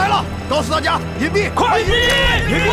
来了！告诉大家，隐蔽！快隐蔽！隐蔽！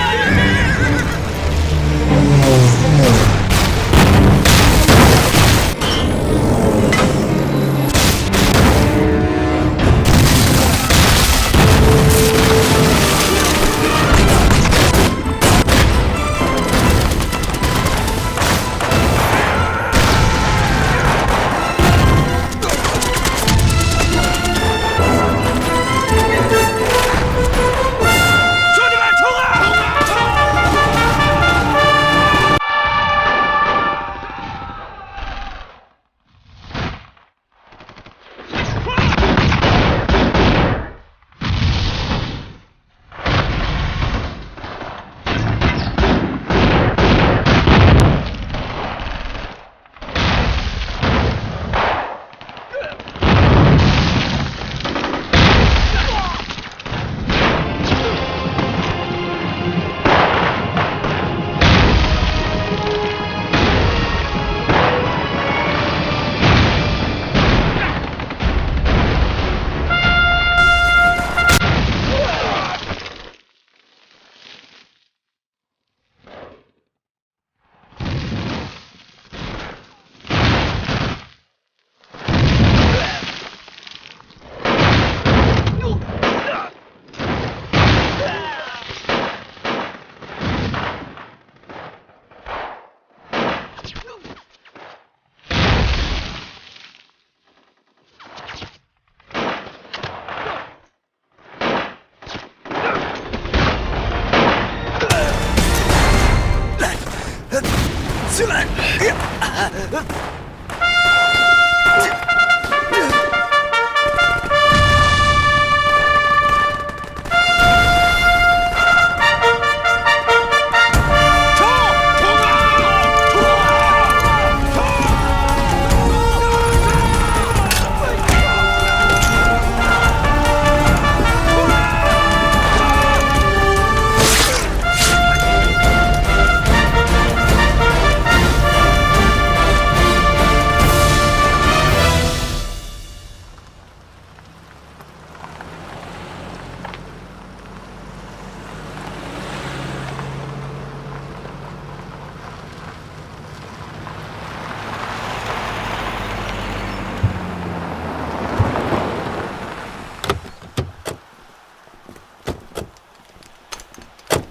进来！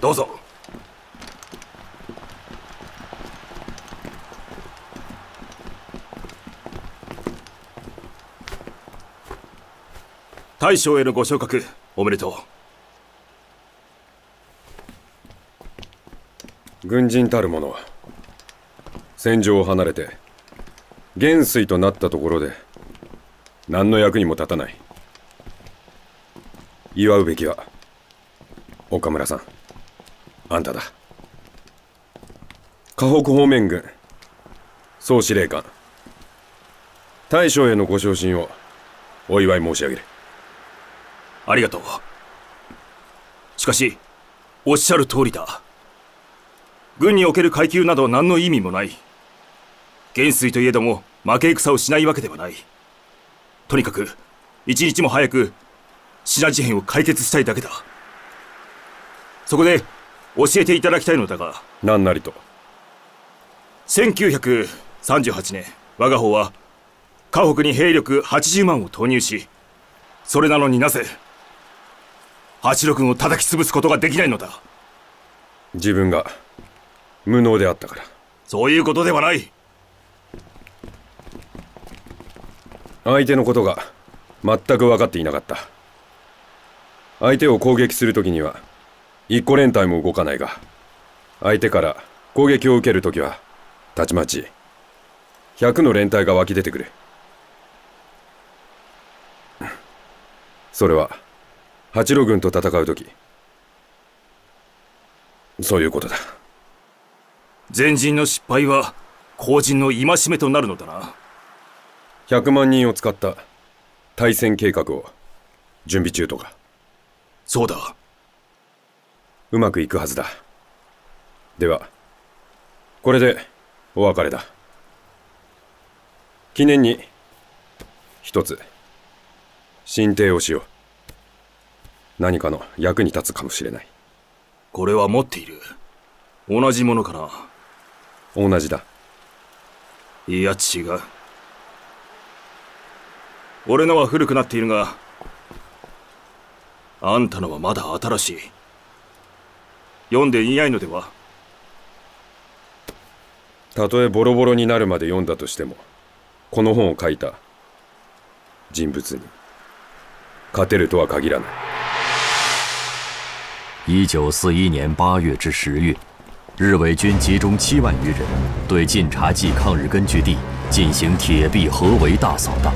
どうぞ。大将へのご昇格おめでとう。軍人たる者、戦場を離れて元帥となったところで何の役にも立たない。祝うべきは岡村さん、あんただ。河北方面軍総司令官、大将へのご昇進をお祝い申し上げる。ありがとう。しかしおっしゃる通りだ。軍における階級など何の意味もない。元帥といえども負け戦をしないわけではない。とにかく一日も早くシナ事変を解決したいだけだ。そこで教えていただきたいのだが。何なりと。1938年我が方は河北に兵力80万を投入し、それなのになぜ八路軍を叩き潰すことができないのだ。自分が無能であったから。そういうことではない。相手のことが全く分かっていなかった。相手を攻撃するときには一個連隊も動かないが、相手から攻撃を受けるときはたちまち100の連隊が湧き出てくる。それは八路軍と戦うとき、そういうことだ。前陣の失敗は後陣の戒めとなるのだな。100万人を使った対戦計画を準備中とか。そうだ。うまくいくはずだ。ではこれでお別れだ。記念に一つ進呈をしよう。何かの役に立つかもしれない。これは持っている。同じものかな。同じだ。いや違う。俺のは古くなっているが、あんたのはまだ新しい。読んでいないのでは？たとえボロボロになるまで読んだとしても、この本を書いた人物に勝てるとは限らない。1941年8月至10月，日伪军集中7万余人，对晋察冀抗日根据地进行铁壁合围大扫荡，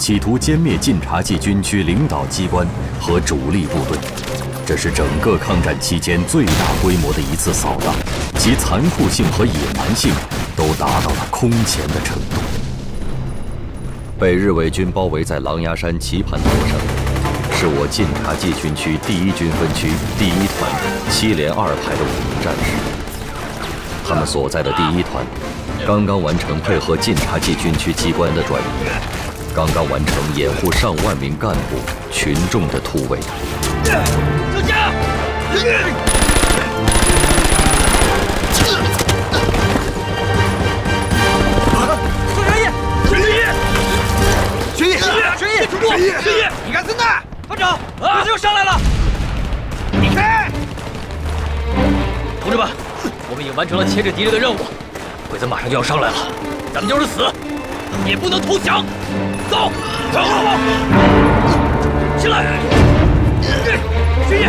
企图歼灭晋察冀军区领导机关和主力部队。这是整个抗战期间最大规模的一次扫荡，其残酷性和野蛮性都达到了空前的程度。被日伪军包围在狼牙山棋盘坡上，是我晋察冀军区第1军分区第1团7连2排的5名战士。他们所在的第1团刚刚完成配合晋察冀军区机关的转移，刚刚完成掩护上万名干部群众的突围。周家，玄烨，你干什么？班长，鬼子又上来了！离开！同志们，我们已经完成了牵制敌人的任务，鬼子马上就要上来了，咱们就是死，也不能投降。走，走！起来！玄烨！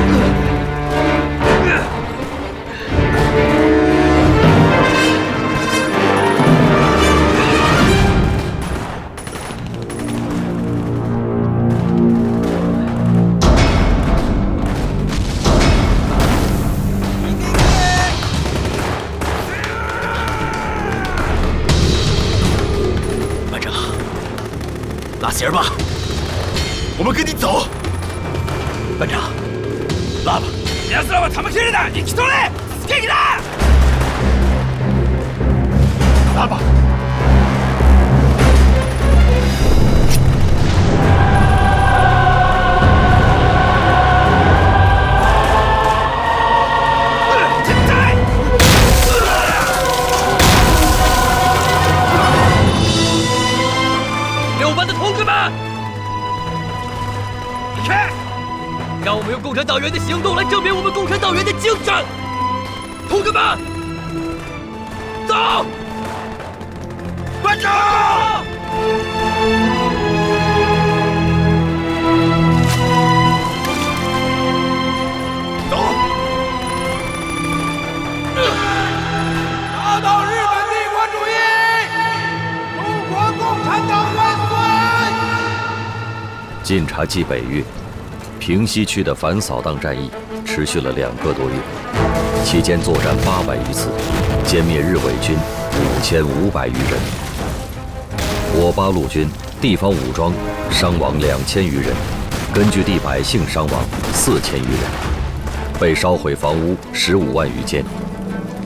班长，拉弦吧，我们跟你走。班长，拉吧。奴らは玉切れだ。生きとれ。好きだ。拉吧。6班的同志们，离开！让我们用共产党员的行动来证明我们共产党员的精神。同志们，走！班长！走！打倒日本帝国主义！中国共产党万岁！晋察冀北越平西区的反扫荡战役持续了2个多月，期间作战800余次，歼灭日伪军5500余人。我八路军地方武装伤亡2000余人，根据地百姓伤亡4000余人，被烧毁房屋15万余间，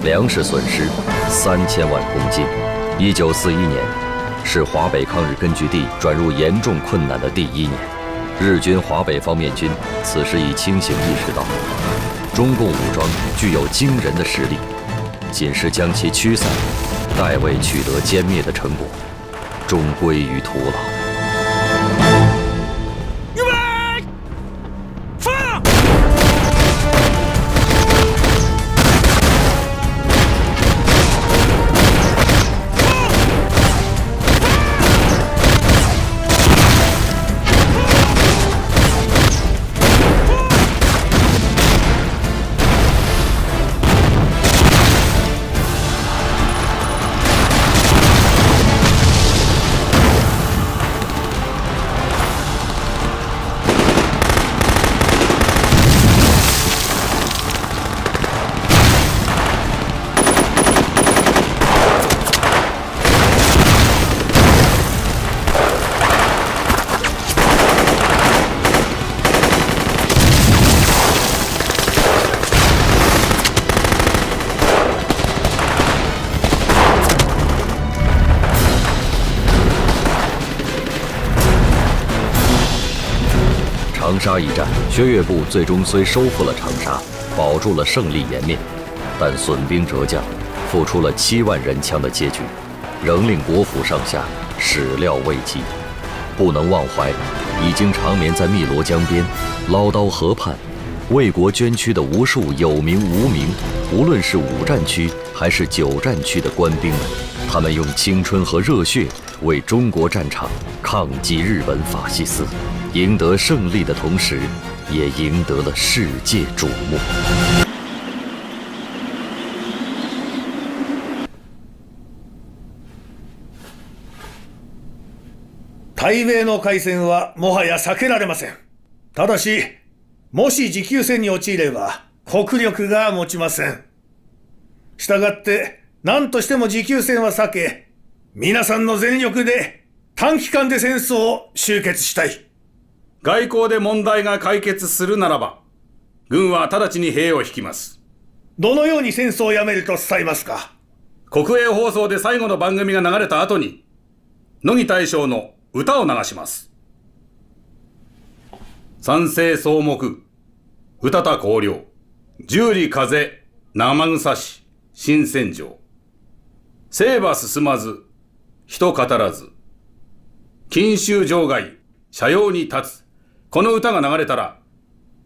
粮食损失3000万公斤。1941年是华北抗日根据地转入严重困难的第1年。日军华北方面军此时已清醒意识到，中共武装具有惊人的实力，仅是将其驱散，代为取得歼灭的成果，终归于徒劳。预备，放！长沙一战，薛岳部最终虽收复了长沙，保住了胜利颜面，但损兵折将，付出了7万人枪的结局，仍令国府上下始料未及。不能忘怀，已经长眠在汨罗江边、唠叨河畔，为国捐躯的无数有名无名，无论是5战区还是9战区的官兵们，他们用青春和热血为中国战场抗击日本法西斯，赢得胜利的同时，也赢得了世界瞩目。対米の開戦はもはや避けられません。ただし、もし持久戦に陥れば国力が持ちません。したがって、何としても持久戦は避け、皆さんの全力で短期間で戦争を終結したい。外交で問題が解決するならば、軍は直ちに兵を引きます。どのように戦争をやめると伝えますか？国営放送で最後の番組が流れた後に、乃木大将の歌を流します。三世草木、歌田光陵、十里風、生草し、新戦場。生は進まず、人語らず。錦州場外、斜陽に立つ。この歌が流れたら、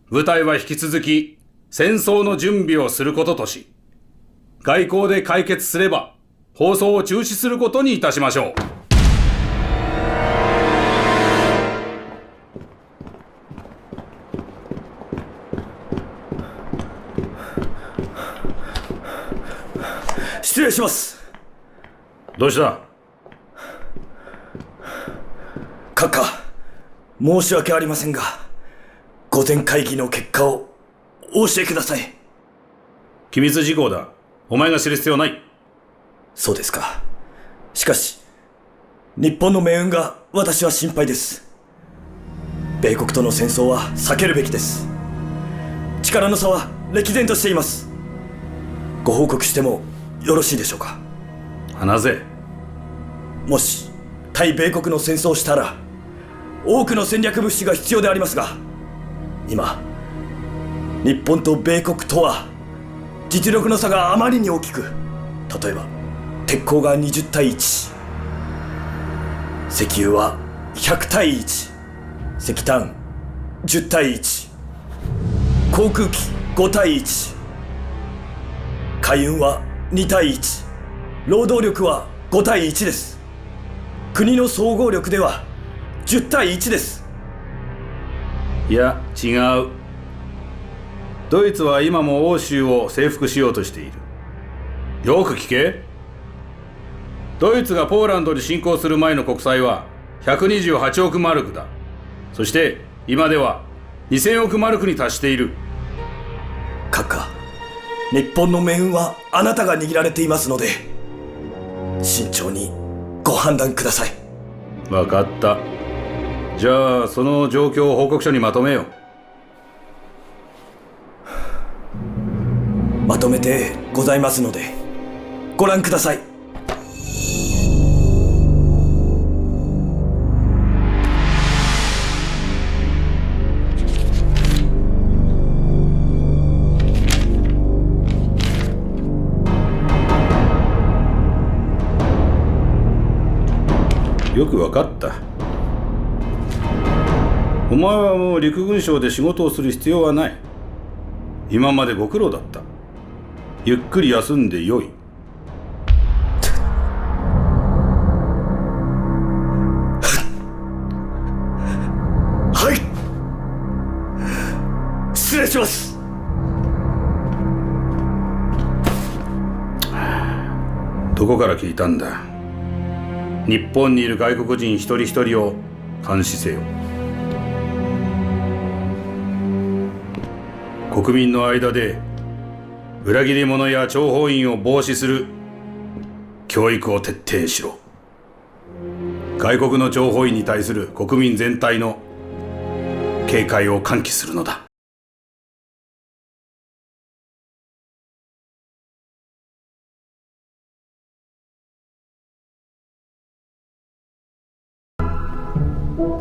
部隊は引き続き戦争の準備をすることとし、外交で解決すれば放送を中止することにいたしましょう。失礼します。どうした？閣下、申し訳ありませんが、御前会議の結果をお教えください。機密事項だ。お前が知る必要ない。そうですか。しかし、日本の命運が私は心配です。米国との戦争は避けるべきです。力の差は歴然としています。ご報告してもよろしいでしょうか？話せ。もし対米国の戦争をしたら、多くの戦略物資が必要でありますが、今日本と米国とは実力の差があまりに大きく、例えば鉄鋼が20対1、石油は100対1、石炭10対1、航空機5対1、海運は2対1、労働力は5対1です。国の総合力では10対1です。いや、違う。ドイツは今も欧州を征服しようとしている。よく聞け。ドイツがポーランドに侵攻する前の国債は128億マルクだ。そして今では2000億マルクに達している。閣下、日本の命運はあなたが握られていますので、慎重にご判断ください。わかった。じゃあその状況を報告書にまとめよう。まとめてございますので、ご覧ください。よくわかった。お前はもう陸軍省で仕事をする必要はない。今までご苦労だった。ゆっくり休んでよい。はい、失礼します。どこから聞いたんだ？日本にいる外国人一人一人を監視せよ。国民の間で裏切り者や諜報員を防止する教育を徹底しろ。外国の諜報員に対する国民全体の警戒を喚起するのだ。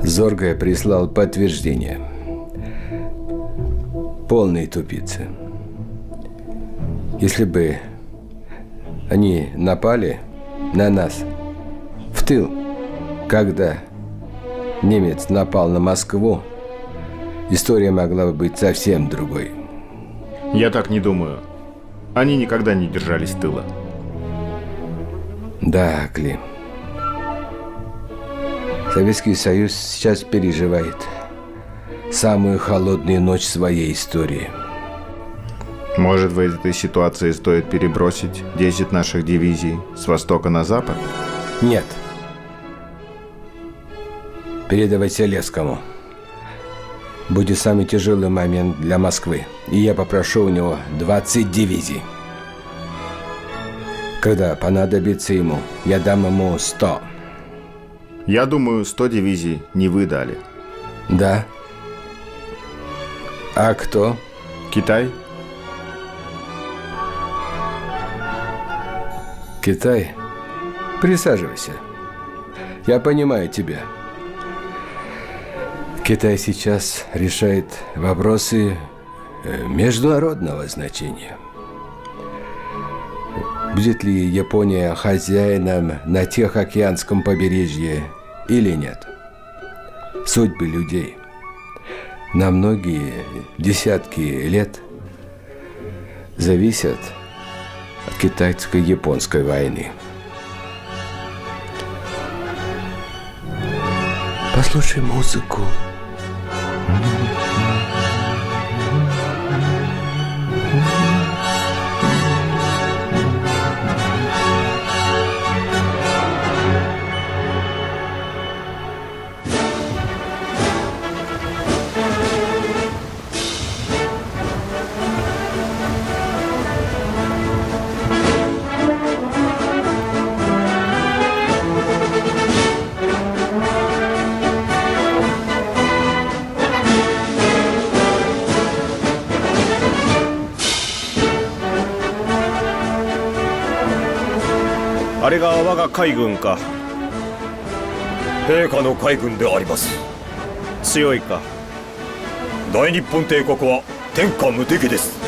Зорге прислал подтверждение. полные тупицы. Если бы они напали на нас в тыл, когда немец напал на Москву, история могла бы быть совсем другой. Я так не думаю. Они никогда не держались тыла. Да, Клим. Советский Союз сейчас переживает самую холодную ночь своей истории. Может, в этой ситуации стоит перебросить 10 наших дивизий с востока на запад? Нет. Передавай Селецкому. Будет самый тяжелый момент для Москвы. И я попрошу у него 20 дивизий. Когда понадобится ему, я дам ему 100. Я думаю, 100 дивизий не вы дали. Да. А кто? Китай? Китай? Присаживайся. Я понимаю тебя. Китай сейчас решает вопросы международного значения. Будет ли Япония хозяином на Тихоокеанском побережье или нет? Судьбы людей на многие десятки лет зависят от китайско-японской войны. Послушай музыку.あれが我が海軍か。陛下の海軍であります。強いか。大日本帝国は天下無敵です。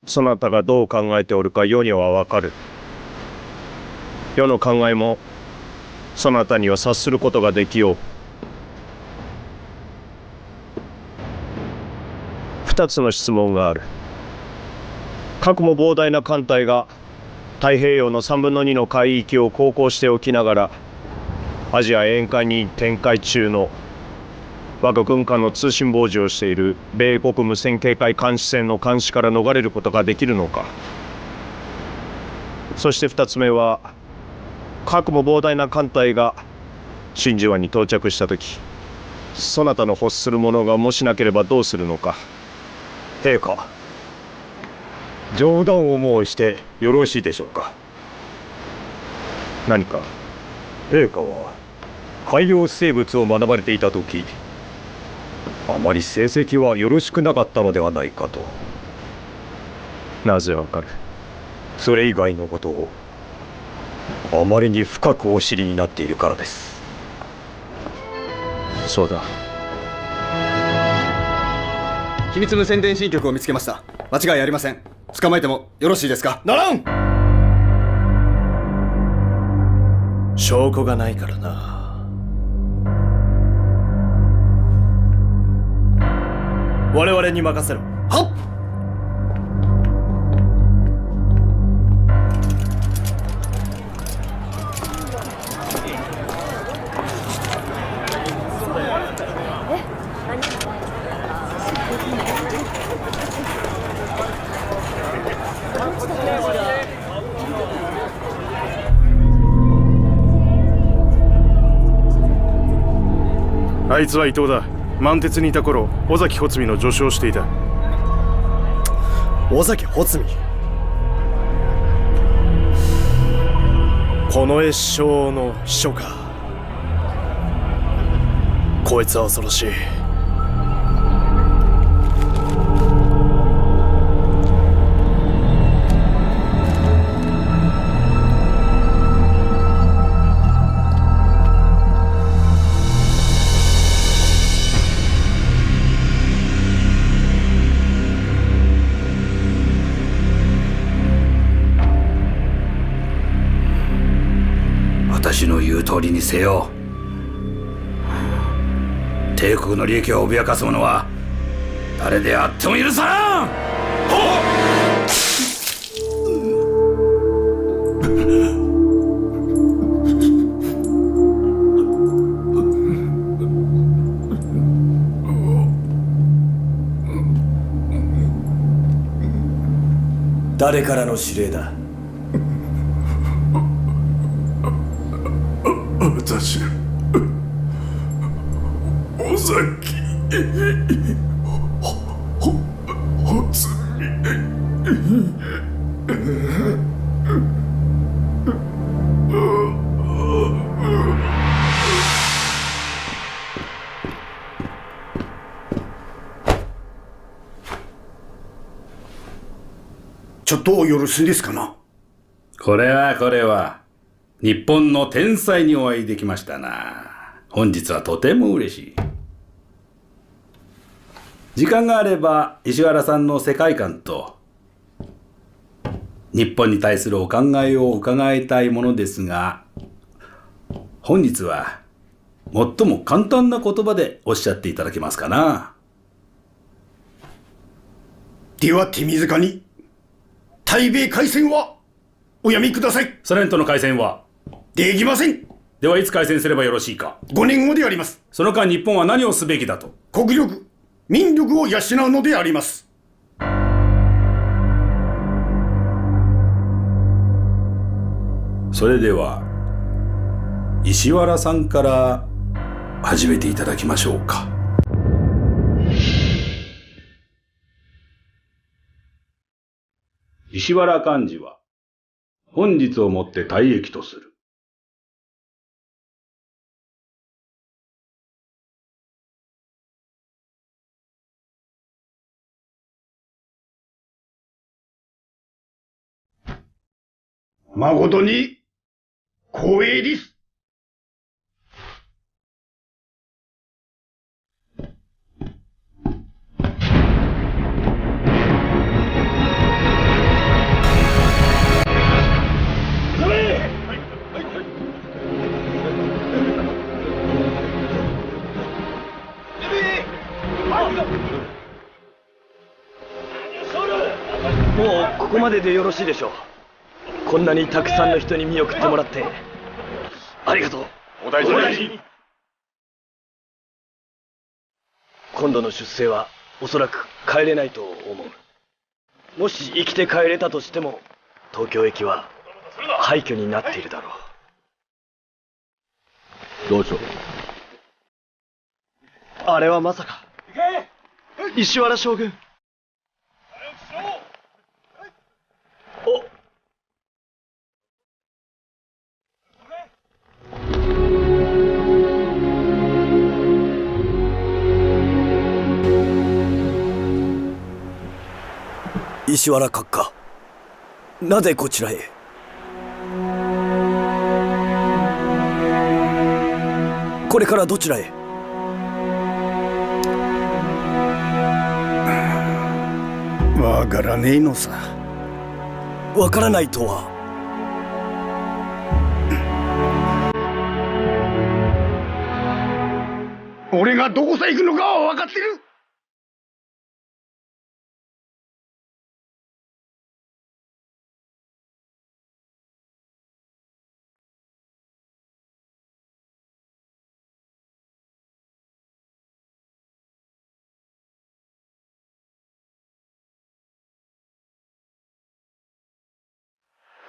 そなたがどう考えておるか世にはわかる。世の考えもそなたには察することができよう。2つの質問がある。核も膨大な艦隊が太平洋の3分の2の海域を航行しておきながらアジア沿岸に展開中の我が軍艦の通信傍受をしている米国無線警戒監視船の監視から逃れることができるのか。そして2つ目は核も膨大な艦隊が真珠湾に到着した時、そなたの欲するものがもしなければどうするのか。陛下、冗談を申してよろしいでしょうか。何か。陛下は海洋生物を学ばれていた時、あまり成績はよろしくなかったのではないかと。なぜわかる。それ以外のことをあまりに深くお知りになっているからです。そうだ。秘密無線電信局を見つけました。間違いありません。捕まえてもよろしいですか。ならん。証拠がないからな。我々に任せろ。はっ。あいつは伊藤だ。満鉄にいた頃、尾崎穂積の助手をしていた。尾崎穂積、近衛首相の秘書か。こいつは恐ろしい。私の言う通りにせよ。帝国の利益を脅かす者は誰であっても許さん。誰からの指令だ？私、尾崎穂積。ちょっとよろしいですかな。これは日本の天才にお会いできましたな。本日はとても嬉しい。時間があれば石原さんの世界観と日本に対するお考えを伺いたいものですが、本日は最も簡単な言葉でおっしゃっていただけますかな。では手短に対米開戦はおやめください。ソ連との開戦はできません。ではいつ開戦すればよろしいか。5年後であります。その間日本は何をすべきだと。国力、民力を養うのであります。それでは石原さんから始めていただきましょうか。石原幹事は本日をもって退役とする。誠に光栄です。もうここまででよろしいでしょう。こんなにたくさんの人に見送ってもらってありがとう。お大事に。今度の出征はおそらく帰れないと思う。もし生きて帰れたとしても東京駅は廃墟になっているだろう。どうしよう。あれはまさか石原将軍。お石原閣下、なぜこちらへ？これからどちらへ？わからねえのさ。わからないとは？俺がどこさ行くのかは分かってる。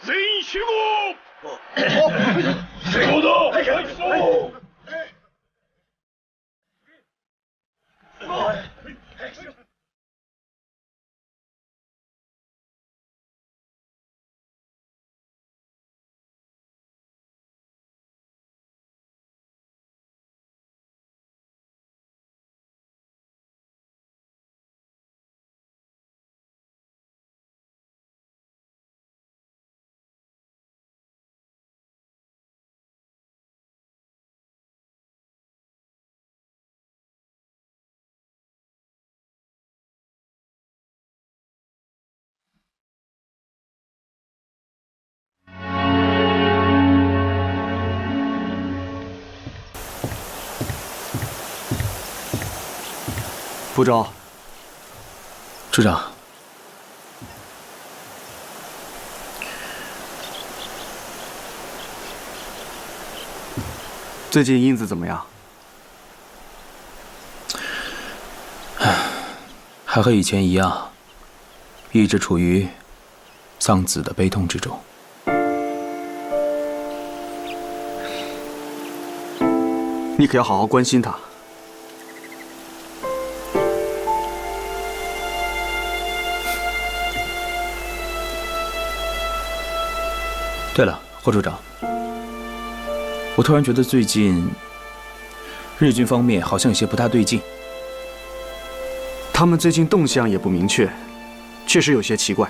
全員集合。集合だ。副州，处长，最近英子怎么样？还和以前一样，一直处于丧子的悲痛之中。你可要好好关心她。对了，霍处长，我突然觉得最近日军方面好像有些不大对劲。他们最近动向也不明确，确实有些奇怪。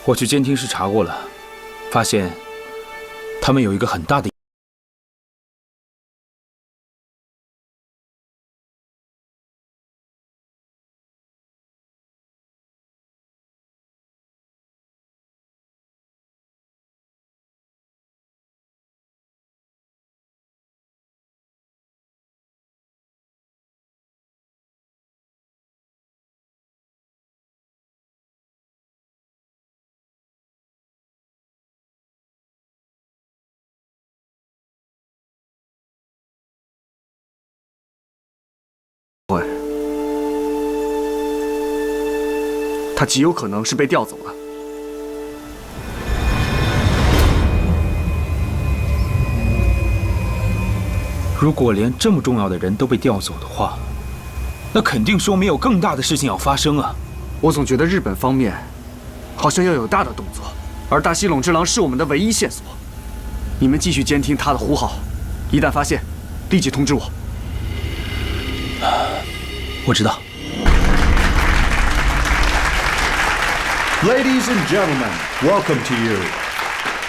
我去监听室查过了，发现他们有一个很大的。他极有可能是被调走了。如果连这么重要的人都被调走的话，那肯定说明有更大的事情要发生啊！我总觉得日本方面好像要有大的动作，而大西垄之狼是我们的唯一线索。你们继续监听他的呼号，一旦发现，立即通知我。我知道。Ladies and gentlemen, welcome to you.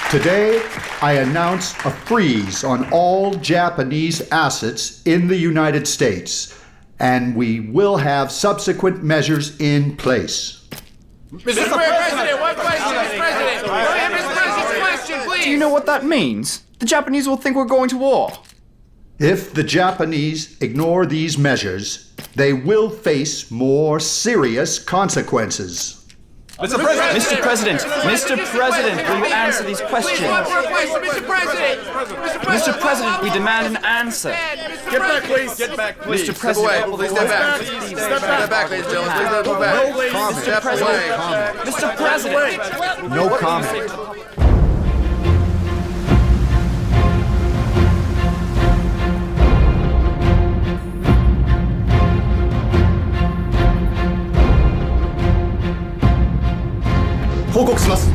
Today, I announce a freeze on all Japanese assets in the United States, and we will have subsequent measures in place. Mr. President, one question, Mr. President. Mr. President's question, please. Do you know what that means? The Japanese will think we're going to war. If the Japanese ignore these measures, they will face more serious consequences. Mr. President, will you answer these questions? Mr. President, we demand an answer. Get back, please. Get back, please. Mr. President, please step back. Step back, ladies and gentlemen. Please move back. Mr. President, Mr. President. No comment. 報告します。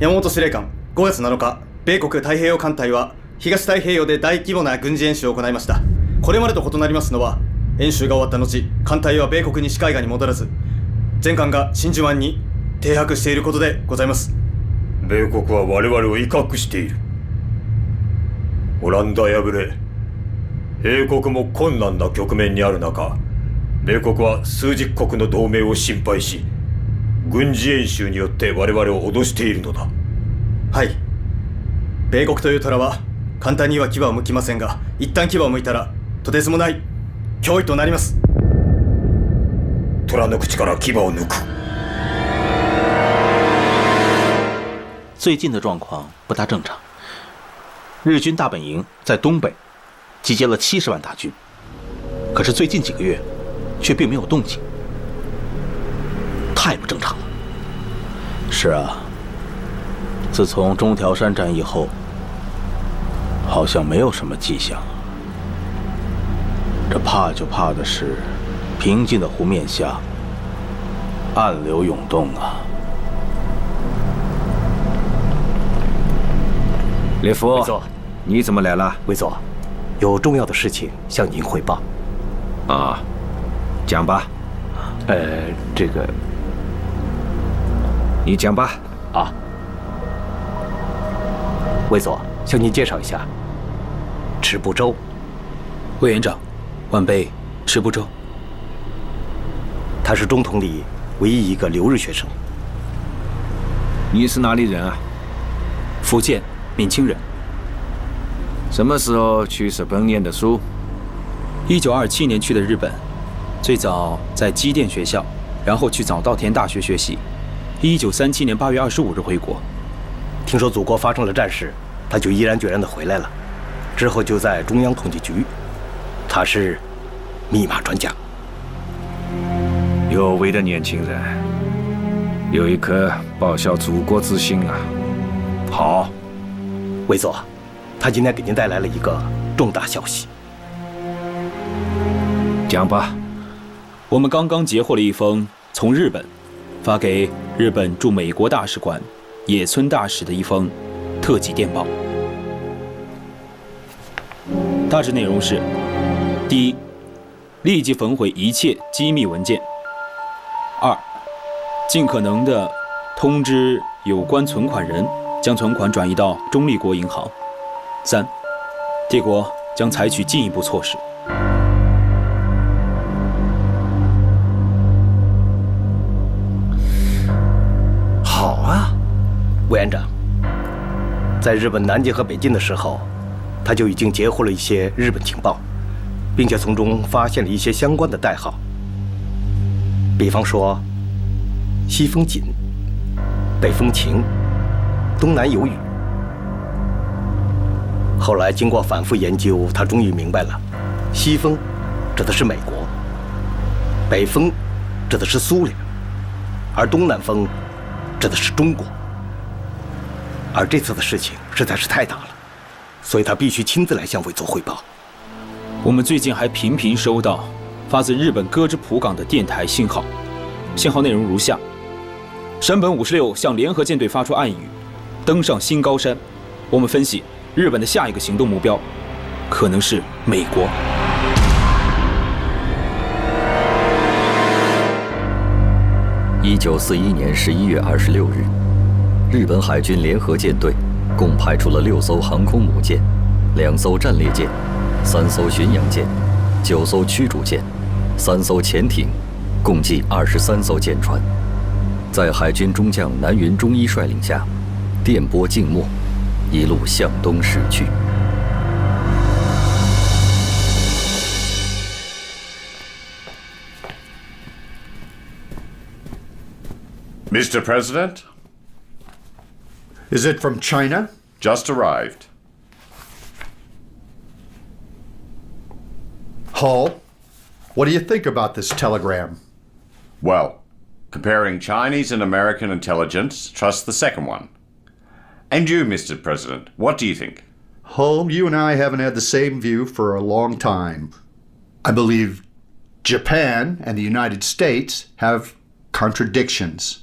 山本司令官、5月7日、米国太平洋艦隊は東太平洋で大規模な軍事演習を行いました。これまでと異なりますのは、演習が終わった後、艦隊は米国西海岸に戻らず、全艦が真珠湾に停泊していることでございます。米国は我々を威嚇している。オランダ敗れ、英国も困難な局面にある中、米国は数十国の同盟を心配し、軍事演習によって我々を脅しているのだ。はい。米国という虎は簡単には牙を剥きませんが、一旦牙を剥いたらとてつもない脅威となります。虎の口から牙を抜く。最近的状况不大正常。日军大本营在东北，集结了70万大军，可是最近几个月却并没有动静。太不正常了。是啊，自从中条山战役后，好像没有什么迹象。这怕就怕的是，平静的湖面下，暗流涌动啊。列夫，你怎么来了？魏佐，有重要的事情向您汇报。啊，讲吧。这个。你讲吧。啊，魏佐，向您介绍一下，池部洲。魏园长，晚辈池部洲。他是中统里唯一一个留日学生。你是哪里人啊？福建闽清人。什么时候去日本念的书？ 1927年去的日本，最早在机电学校，然后去早稻田大学学习。1937年8月25日回国。听说祖国发生了战事，他就毅然决然地回来了。之后就在中央统计局，他是密码专家。有为的年轻人，有一颗报效祖国之心啊！好，魏佐，他今天给您带来了一个重大消息。讲吧。我们刚刚截获了一封从日本发给日本驻美国大使馆野村大使的一封特级电报。大致内容是：第一，立即焚毁一切机密文件；二，尽可能的通知有关存款人，将存款转移到中立国银行；三，帝国将采取进一步措施。好啊，委员长，在日本南京和北京的时候，他就已经截获了一些日本情报，并且从中发现了一些相关的代号，比方说西风锦、北风晴、东南有雨。后来经过反复研究，他终于明白了，西风指的是美国，北风指的是苏联，而东南风指的是中国。而这次的事情实在是太大了，所以他必须亲自来向委座汇报。我们最近还频频收到发自日本歌之浦港的电台信号，信号内容如下：山本56向联合舰队发出暗语，登上新高山。我们分析，日本的下一个行动目标可能是美国。1941年11月26日，日本海军联合舰队共派出了6艘航空母舰、2艘战列舰、3艘巡洋舰、9艘驱逐舰、3艘潜艇，共计23艘舰船，在海军中将南云忠一率领下，电波静默，一路向东驶去。Mr. President? Is it from China? Just arrived. Hull, what do you think about this telegram? Well, comparing Chinese and American intelligence, trust the second one. And you, Mr. President, what do you think? Hull, you and I haven't had the same view for a long time. I believe Japan and the United States have contradictions.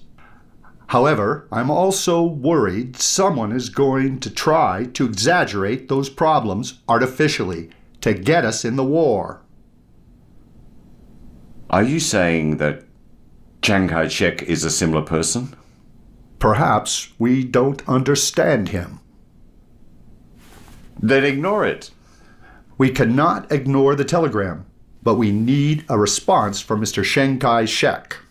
However, I'm also worried someone is going to try to exaggerate those problems artificially to get us in the war. Are you saying that Chiang Kai-shek is a similar person? Perhaps we don't understand him. Then ignore it. We cannot ignore the telegram, but we need a response from Mr. Chiang Kai-shek. “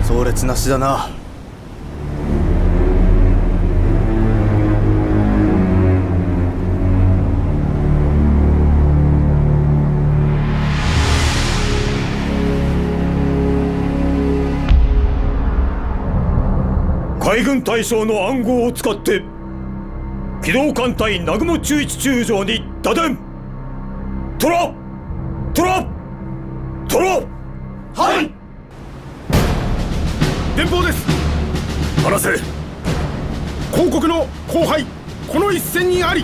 壮烈な死だな。海軍大将の暗号を使って機動艦隊南雲中一中将に打電。トラトラトラ。はい。電報です。話せ。広告の後輩この一戦にあり、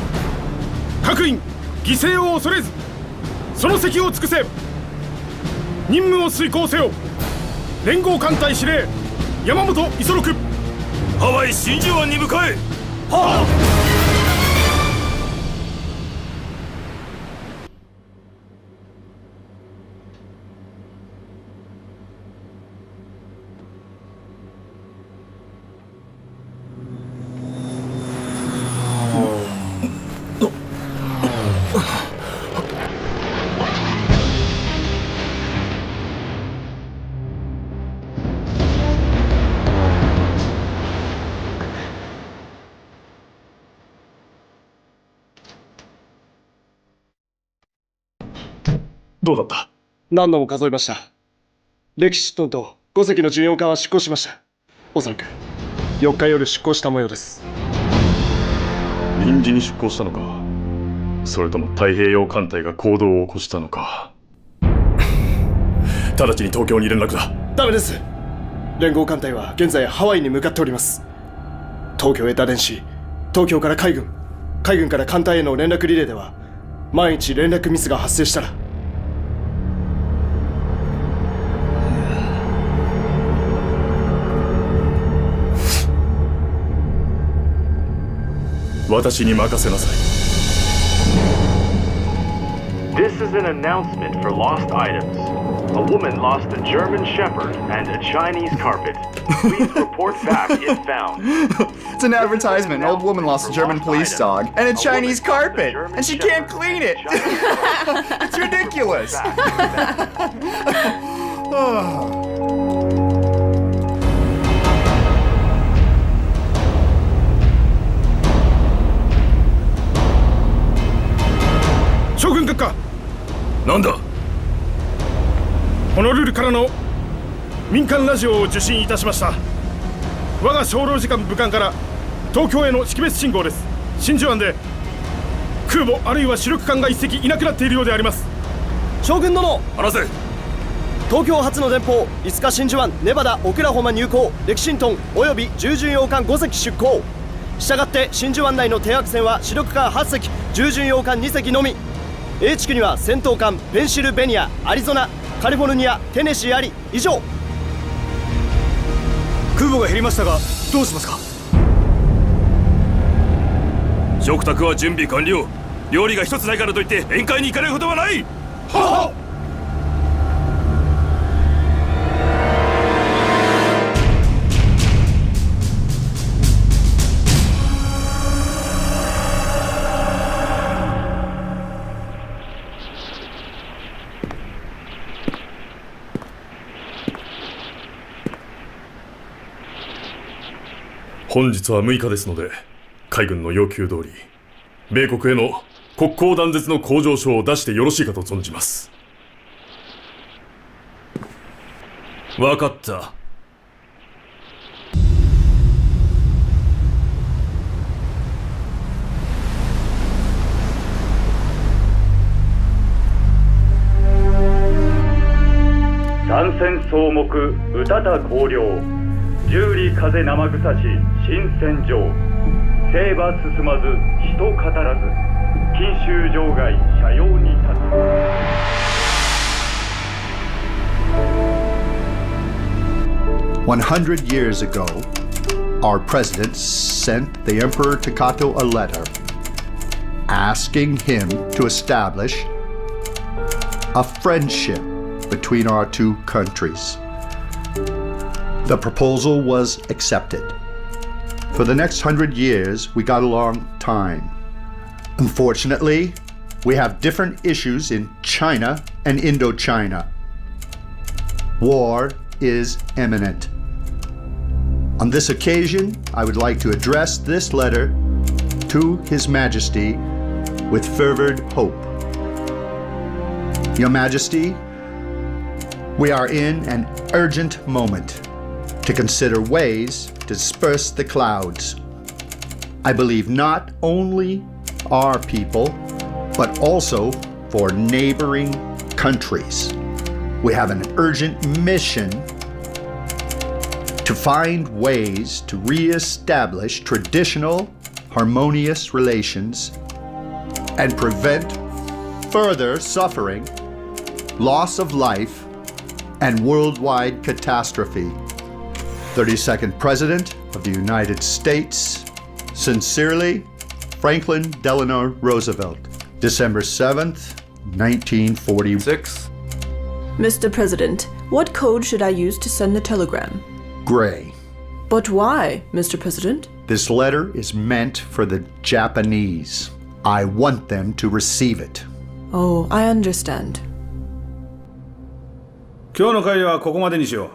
各員犠牲を恐れずその責を尽くせ。任務を遂行せよ。連合艦隊司令山本五十六。ハワイ真珠湾に向かえ。はあ。どうだった？何度も数えました。レキシットンと5隻の巡洋艦は出港しました。おそらく4日夜出港した模様です。臨時に出港したのか、それとも太平洋艦隊が行動を起こしたのか。直ちに東京に連絡だ。ダメです。連合艦隊は現在ハワイに向かっております。東京へ打電し、東京から海軍から艦隊への連絡リレーでは万一連絡ミスが発生したら、私に任せなさい。This is an announcement for lost items. A woman lost a German Shepherd and a Chinese carpet. Please report back if found. It's an advertisement. An old woman lost a German police dog and a Chinese carpet, and she can't clean it. It's ridiculous. 将軍閣下。なんだ。ホノルルからの民間ラジオを受信いたしました。我が商労時間武官から東京への識別信号です。真珠湾で空母あるいは主力艦が1隻いなくなっているようであります。将軍殿、話せ。東京発の電報、5日真珠湾ネバダオクラホマ入港、レキシントンおよび重巡洋艦5隻出港。したがって真珠湾内の停泊船は主力艦8隻、重巡洋艦2隻のみ。A 地区には戦闘艦ペンシルベニア、アリゾナ、カリフォルニア、テネシーあり。以上。空母が減りましたがどうしますか？食卓は準備完了。料理が一つないからといって宴会に行かないことはない。はっ。本日は6日ですので、海軍の要求通り米国への国交断絶の交渉書を出してよろしいかと存じます。分かった。参戦草木宇多田光陵、十里風生草し新戦場、征馬進まず人語らず、錦州場外車用に立つ。100 years ago, our president sent the Emperor Takato a letter asking him to establish a friendship between our two countries. The proposal was accepted. For the next 100 years, we got along fine. Unfortunately, we have different issues in China and Indochina. War is imminent. On this occasion, I would like to address this letter to His Majesty with fervent hope. Your Majesty, we are in an urgent moment to consider ways to disperse the clouds. I believe not only our people, but also for neighboring countries. We have an urgent mission to find ways to re-establish traditional, harmonious relations and prevent further suffering, loss of life, and worldwide catastrophe. 32nd President of the United States, sincerely, Franklin Delano Roosevelt, December 7th, 1946. Mr. President, what code should I use to send the telegram? Gray. But why, Mr. President? This letter is meant for the Japanese. I want them to receive it. Oh, I understand. 今日の会はここまでにしよう。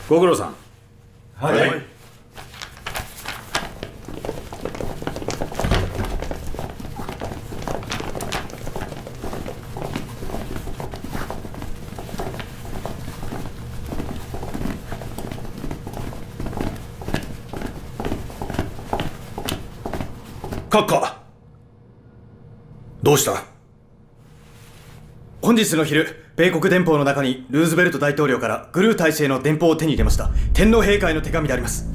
ご苦労さん。はい。閣下。どうした？本日の昼、米国電報の中にルーズベルト大統領からグルー大使への電報を手に入れました。天皇陛下への手紙であります。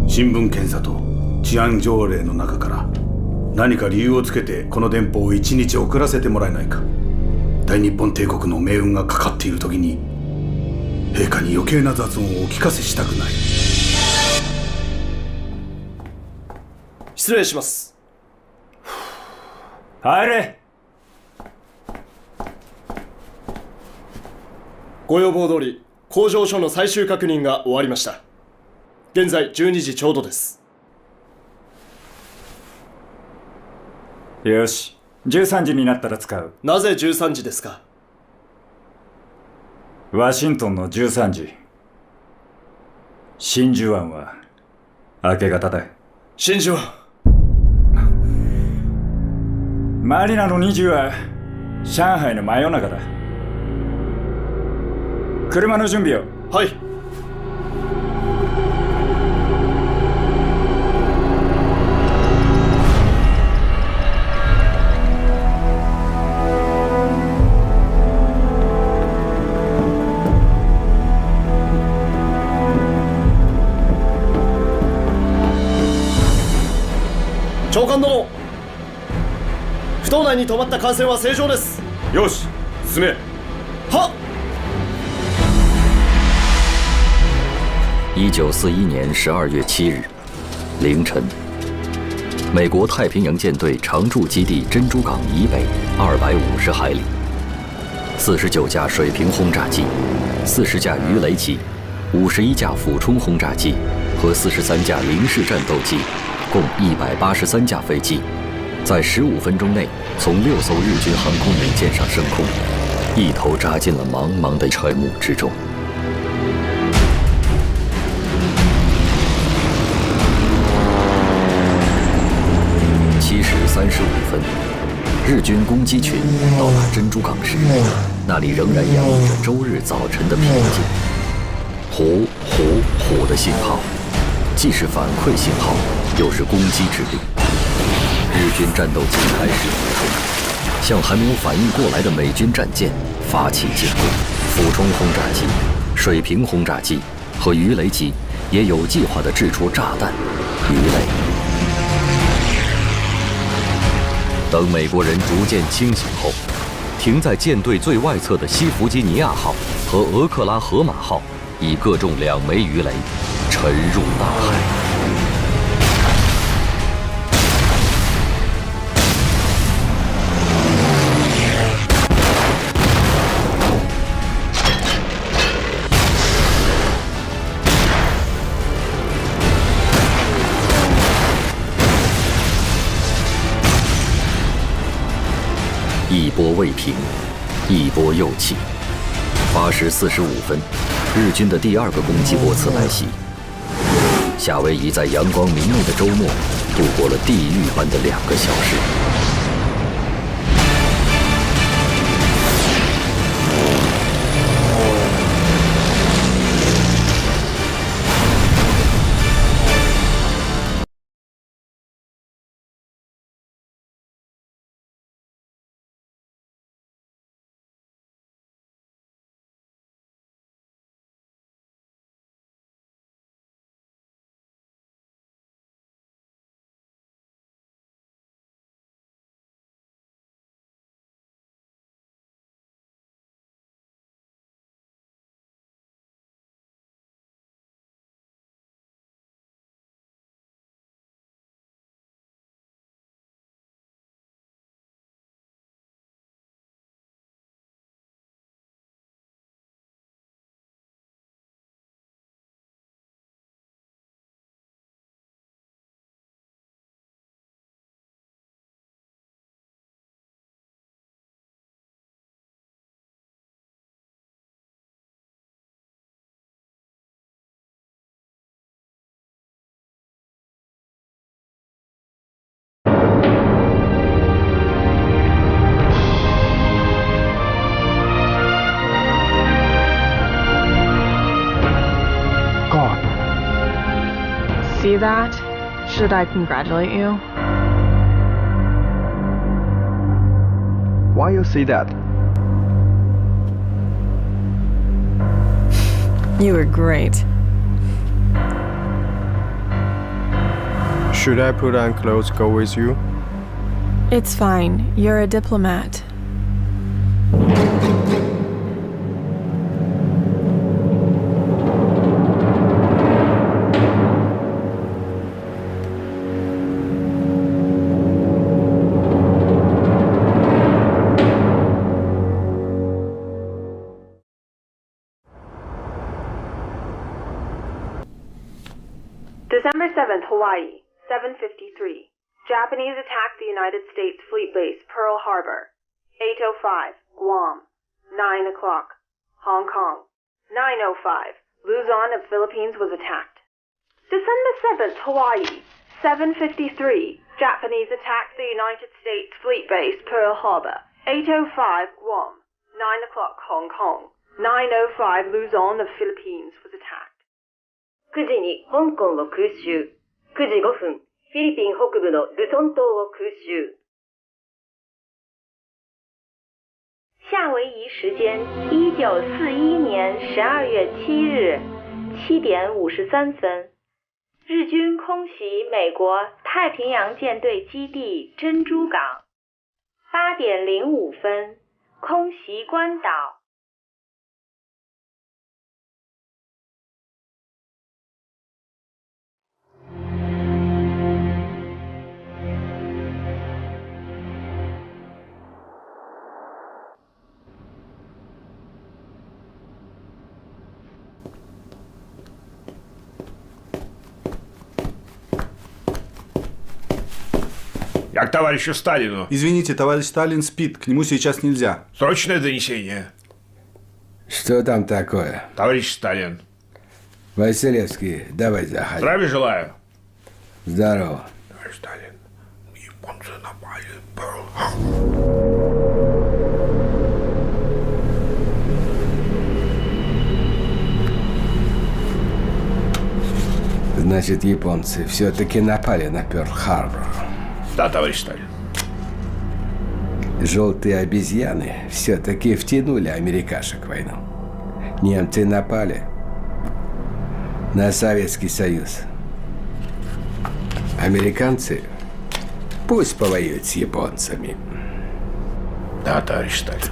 新聞検査と治安条例の中から何か理由をつけてこの電報を1日遅らせてもらえないか。大日本帝国の命運がかかっている時に陛下に余計な雑音をお聞かせしたくない。失礼します。入れ。ご要望通り工場所の最終確認が終わりました。現在12時ちょうどです。よし、13時になったら使う。なぜ13時ですか？ワシントンの13時。真珠湾は明け方だ。真珠湾。マニラの20は上海の真夜中だ。車の準備を。はい。長官殿、不島内に止まった艦船は正常です。よし、進め。はっ。1941年12月7日凌晨，美国太平洋舰队常驻基地珍珠港以北250海里，49架水平轰炸机、40架鱼雷机、51架俯冲轰炸机和43架零式战斗机，共183架飞机，在15分钟内从6艘日军航空母舰上升空，一头扎进了茫茫的沉雾之中。7时35分，日军攻击群到达珍珠港时，那里仍然洋溢着周日早晨的平静。呼呼呼的信号，既是反馈信号，又是攻击指令。日军战斗机开始俯冲，向还没有反应过来的美军战舰发起进攻。俯冲轰炸机、水平轰炸机和鱼雷机也有计划地掷出炸弹、鱼雷。等美国人逐渐清醒后，停在舰队最外侧的西弗吉尼亚号和俄克拉荷马号已各中2枚鱼雷，沉入大海。一波未平，一波又起。8时45分，日军的第2个攻击波次来袭。夏威夷在阳光明媚的周末度过了地狱般的2个小时。see that? Should I congratulate you? Why you say that? You were great. Should I put on clothes go with you? It's fine. You're a diplomat. December 7th, Hawaii, 7:53. Japanese attack the United States Fleet Base, Pearl Harbor. 8:05, Guam. 9 o'clock, Hong Kong. 9:05, Luzon of Philippines was attacked. December 7th, Hawaii, 7:53. Japanese attack the United States Fleet Base, Pearl Harbor. 8:05, Guam. 9 o'clock, Hong Kong. 9:05, Luzon of Philippines was attacked. 9時に香港を空襲。9時5分、フィリピン北部のルソン島を空襲。夏威夷时间1941年12月7日7点53分，日军空袭美国太平洋舰队基地珍珠港。8点05分，空袭关岛。Я к товарищу Сталину. Извините, товарищ Сталин спит, к нему сейчас нельзя. Срочное донесение. Что там такое? Товарищ Сталин. Василевский, давай заходи. Здравия желаю. Здорово. Товарищ Сталин, японцы напали. Значит, японцы все-таки напали на Пёрл-Харбор. Да, товарищ Сталин. Желтые обезьяны все-таки втянули америкашек в войну. Немцы напали на Советский Союз. Американцы пусть повоюют с японцами. Да, товарищ Сталин.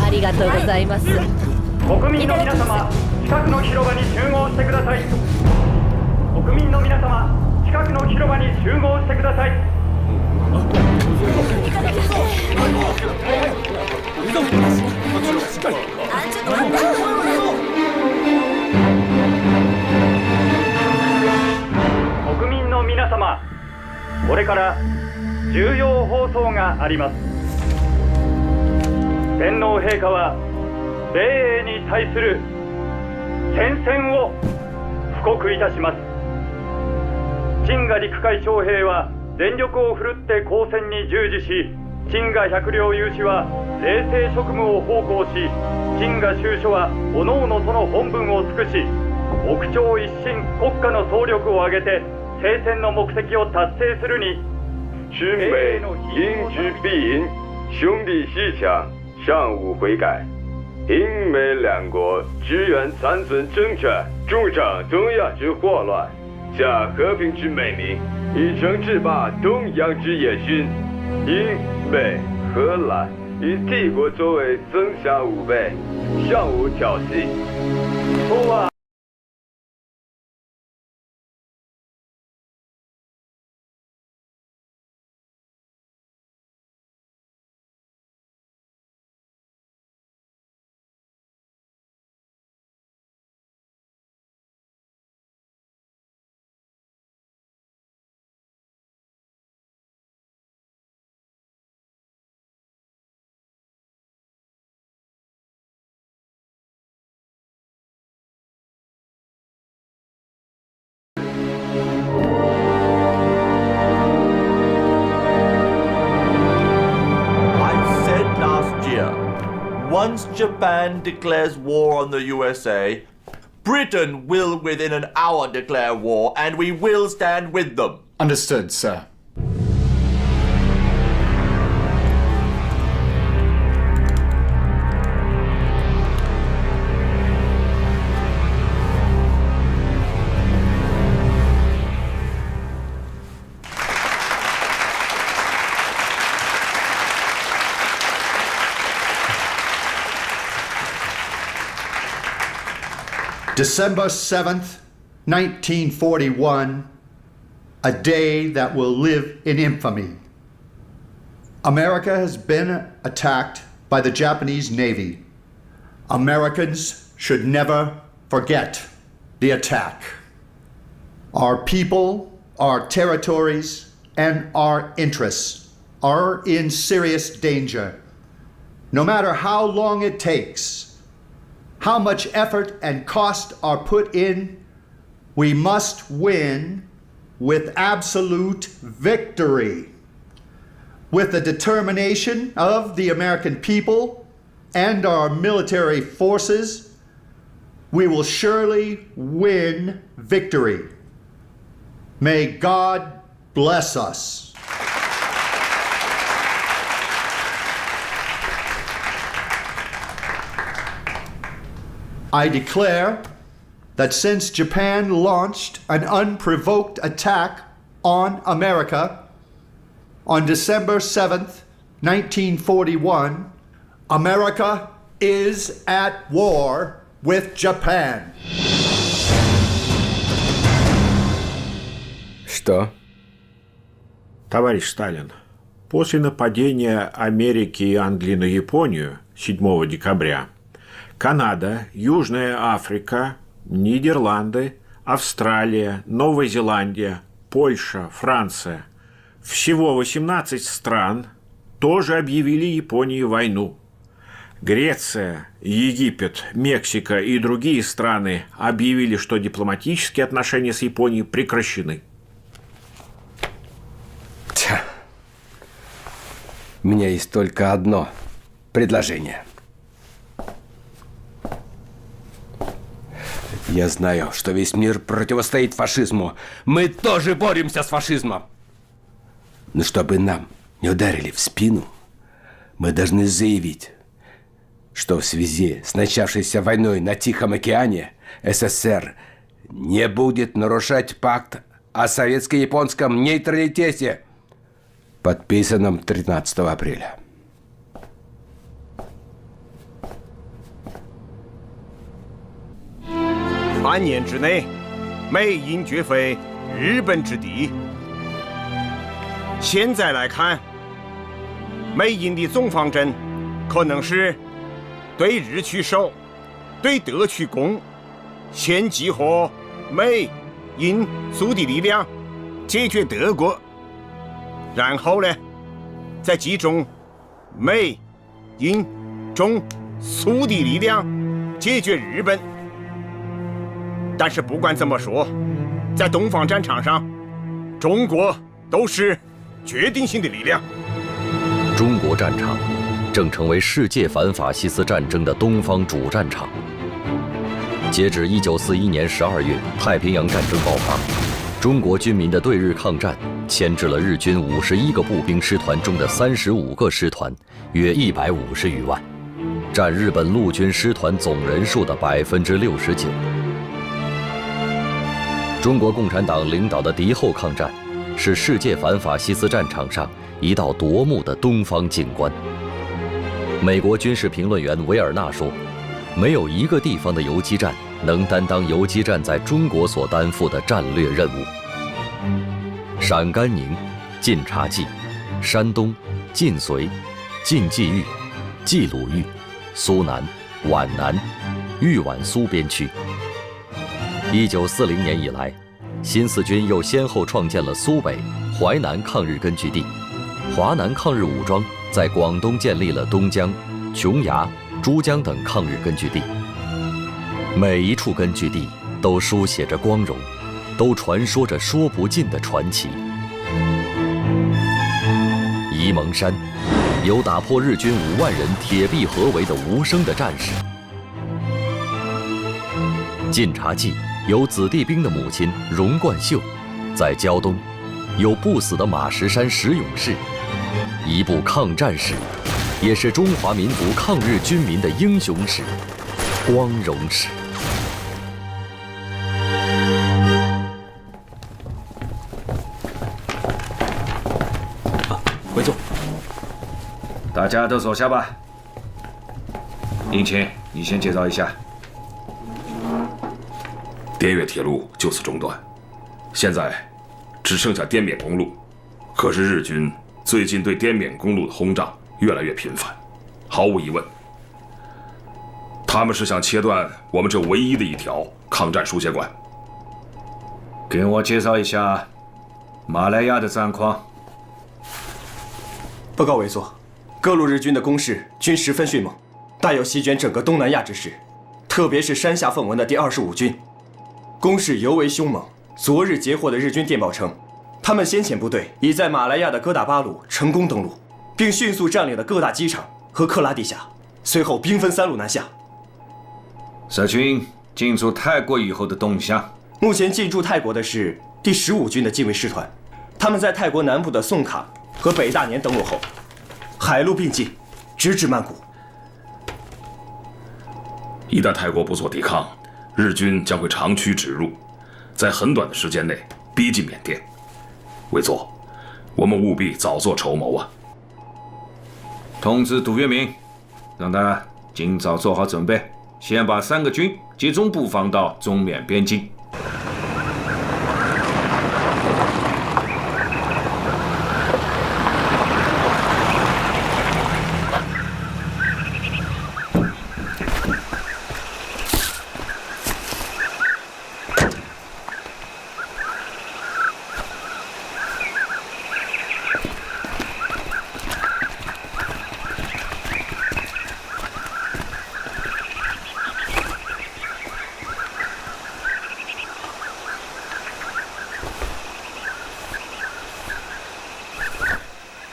ありがとうございます。国民の皆様、近くの広場に集合してください。国民の皆様、近くの広場に集合してください。国民の皆様、これから重要放送があります。天皇陛下は米英に対する宣戦を布告いたします。陳賀陸海将兵は全力を振るって交戦に従事し、陳賀百両有志は冷静職務を奉公し、陳賀州所は各々その本分を尽くし、北朝一新国家の総力を挙げて聖戦の目的を達成するに、军美应知必赢，兄弟阋强，尚无悔改。英美两国支援残存政权，助长东亚之祸乱，假和平之美名，以诚制霸东洋之野心。英美荷兰以帝国作为增加武备，尚无挑衅。Once Japan declares war on the USA, Britain will within an hour declare war, and we will stand with them. Understood, sir. December 7th, 1941, a day that will live in infamy. America has been attacked by the Japanese Navy. Americans should never forget the attack. Our people, our territories, and our interests are in serious danger. No matter how long it takes, how much effort and cost are put in, we must win with absolute victory. With the determination of the American people and our military forces, we will surely win victory. May God bless us. I declare that since Japan launched an unprovoked attack on America on December 7th, 1941, America is at war with Japan. Что? Товарищ Сталин, после нападения Америки и Англии на Японию 7 декабря Канада, Южная Африка, Нидерланды, Австралия, Новая Зеландия, Польша, Франция. Всего 18 стран тоже объявили Японии войну. Греция, Египет, Мексика и другие страны объявили, что дипломатические отношения с Японией прекращены. У меня есть только одно предложение. Я знаю, что весь мир противостоит фашизму. Мы тоже боремся с фашизмом. Но чтобы нам не ударили в спину, мы должны заявить, что в связи с начавшейся войной на Тихом океане СССР не будет нарушать пакт о советско-японском нейтралитете, подписанном 13 апреля.3年之内，美英绝非日本之敌。现在来看，美英的总方针可能是对日取守，对德取攻，先集合美、英、苏的力量解决德国，然后呢，再集中美、英、中、苏的力量解决日本。但是不管怎么说，在东方战场上，中国都是决定性的力量。中国战场正成为世界反法西斯战争的东方主战场。截至1941年12月，太平洋战争爆发，中国军民的对日抗战牵制了日军51个步兵师团中的35个师团，约150余万，占日本陆军师团总人数的69%。中国共产党领导的敌后抗战，是世界反法西斯战场上一道夺目的东方景观。美国军事评论员维尔纳说：“没有一个地方的游击战能担当游击战在中国所担负的战略任务。”陕甘宁、晋察冀、山东、晋绥、晋冀豫、冀鲁豫、苏南、皖南、豫皖苏边区。1940年以来，新四军又先后创建了苏北、淮南抗日根据地，华南抗日武装在广东建立了东江、琼崖、珠江等抗日根据地。每一处根据地都书写着光荣，都传说着说不尽的传奇。沂蒙山、有打破日军5万人铁壁合围的无声的战士。晋察冀有子弟兵的母亲荣冠秀，在胶东有不死的马石山石勇士，一部抗战史，也是中华民族抗日军民的英雄史、光荣史。回座。大家都坐下吧。应勤，你先介绍一下。滇越铁路就此中断，现在只剩下滇缅公路。可是日军最近对滇缅公路的轰炸越来越频繁，毫无疑问，他们是想切断我们这唯一的一条抗战输血管。给我介绍一下马来亚的战况。报告委座，各路日军的攻势均十分迅猛，大有席卷整个东南亚之势。特别是山下奉文的第25军，攻势尤为凶猛。昨日截获的日军电报称，他们先遣部队已在马来亚的哥打巴鲁成功登陆，并迅速占领了各大机场和克拉地峡，随后兵分3路南下。社军进驻泰国以后的动向。目前进驻泰国的是第15军的近卫师团，他们在泰国南部的宋卡和北大年登陆后，海陆并进，直至曼谷。一旦泰国不做抵抗，日军将会长驱直入，在很短的时间内逼近缅甸。委座，我们务必早做筹谋啊！通知杜月明，让他尽早做好准备，先把3个军集中布防到中缅边境。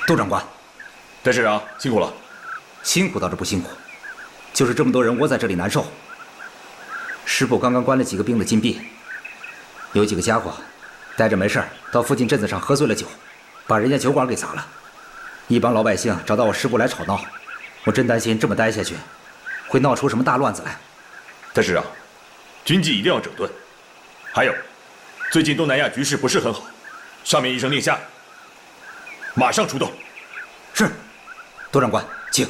杜长官，戴师长辛苦了。辛苦倒是不辛苦，就是这么多人窝在这里难受。师部刚刚关了几个兵的禁闭，有几个家伙待着没事儿到附近镇子上喝醉了酒，把人家酒馆给砸了。一帮老百姓找到我师部来吵闹，我真担心这么待下去，会闹出什么大乱子来。戴师长，军纪一定要整顿。还有，最近东南亚局势不是很好，上面一声令下，马上出动。是，杜长官，请。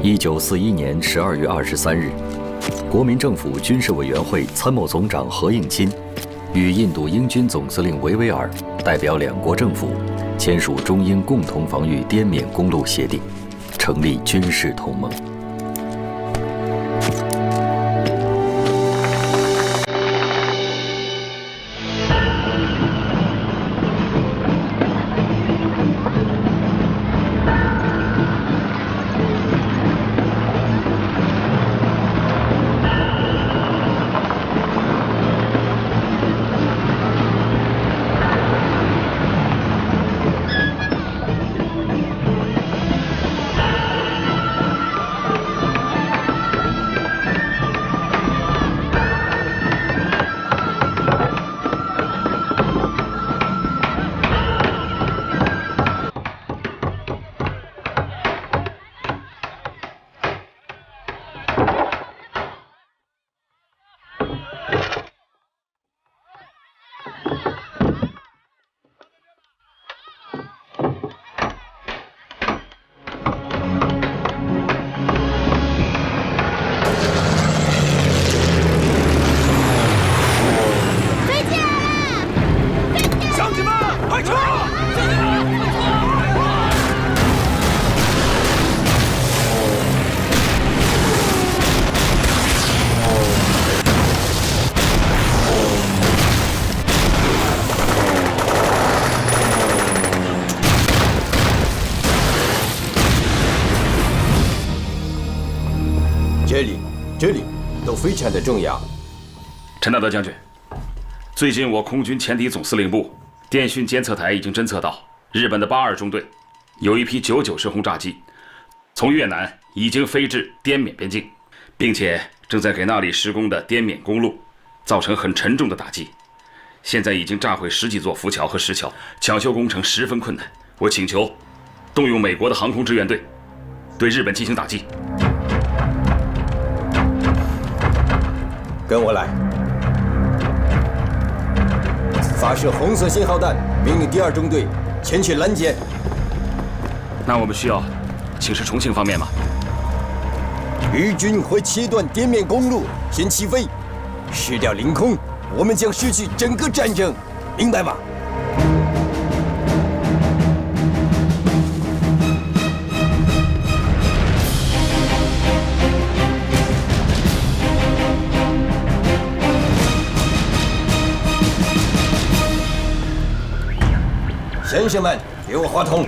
1941年12月23日，国民政府军事委员会参谋总长何应钦与印度英军总司令维维尔代表2国政府签署中英共同防御滇缅公路协定，成立军事同盟。这里都非常的重要。陈大德将军，最近我空军前敌总司令部电讯监测台已经侦测到日本的82中队有一批99式轰炸机从越南已经飞至滇缅边境，并且正在给那里施工的滇缅公路造成很沉重的打击。现在已经炸毁10几座浮桥和石桥，抢修工程十分困难。我请求动用美国的航空支援队对日本进行打击。跟我来，发射红色信号弹，命令第2中队前去拦截。那我们需要请示重庆方面吗？日军会切断滇缅公路，先起飞，失掉领空，我们将失去整个战争，明白吗？先生们，给我话筒。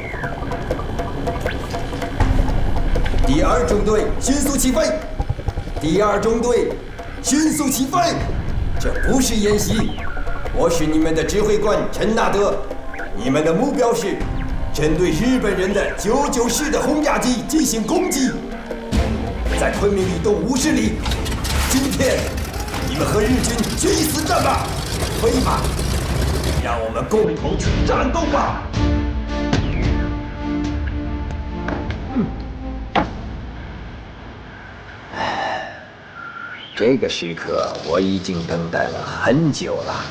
第2中队迅速起飞！第2中队迅速起飞！这不是演习，我是你们的指挥官陈纳德。你们的目标是针对日本人的99式的轰炸机进行攻击，在昆明以东50里。今天你们和日军决一死战吧！可以吗？让我们共同去战斗吧！这个时刻我已经等待了很久了。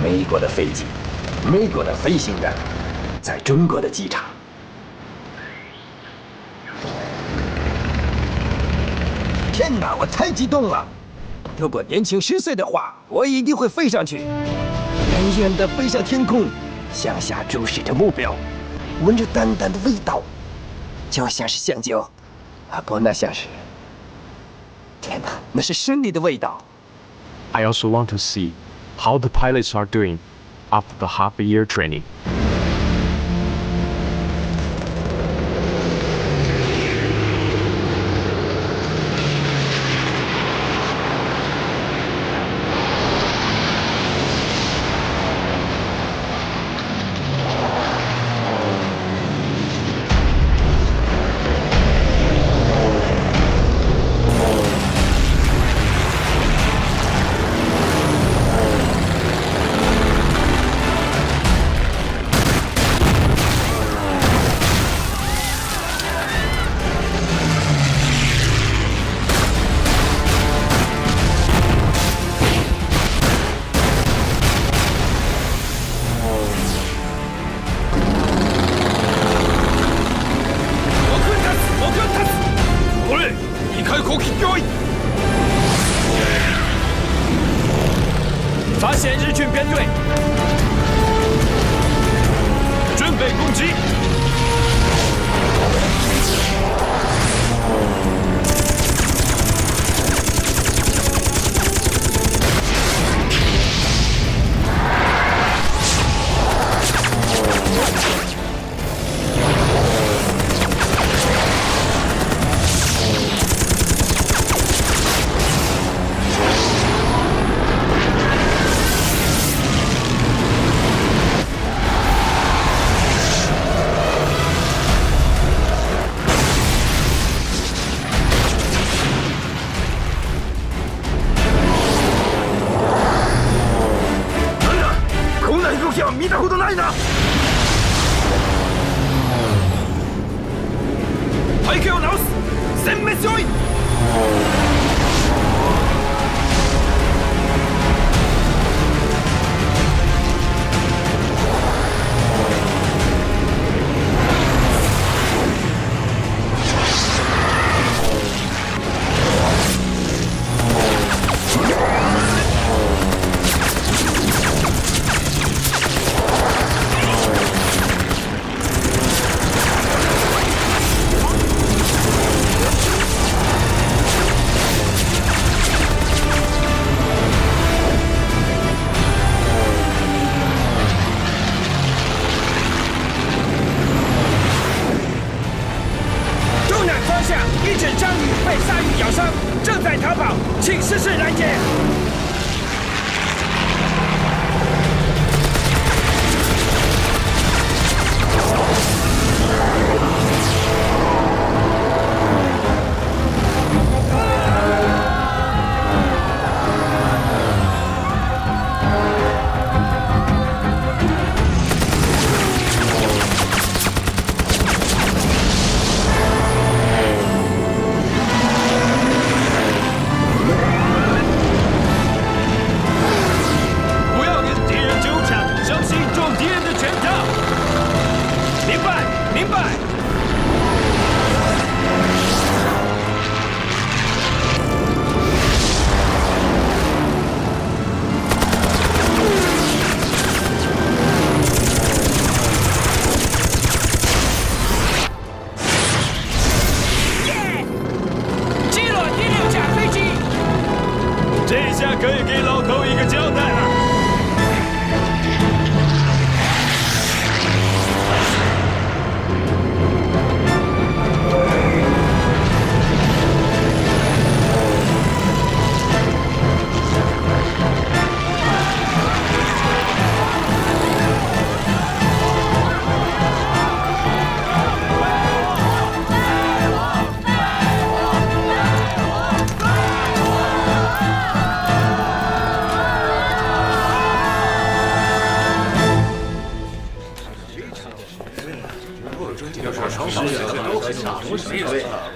美国的飞机，美国的飞行员，在中国的机场。天哪，我太激动了！如果年轻10岁的话，我一定会飞上去，远远地飞向天空，向下注视着目标，闻着淡淡的味道，就像是香蕉，啊不，那像是……天哪，那是胜利的味道。 I also want to see how the pilots are doing after the half-a-year training.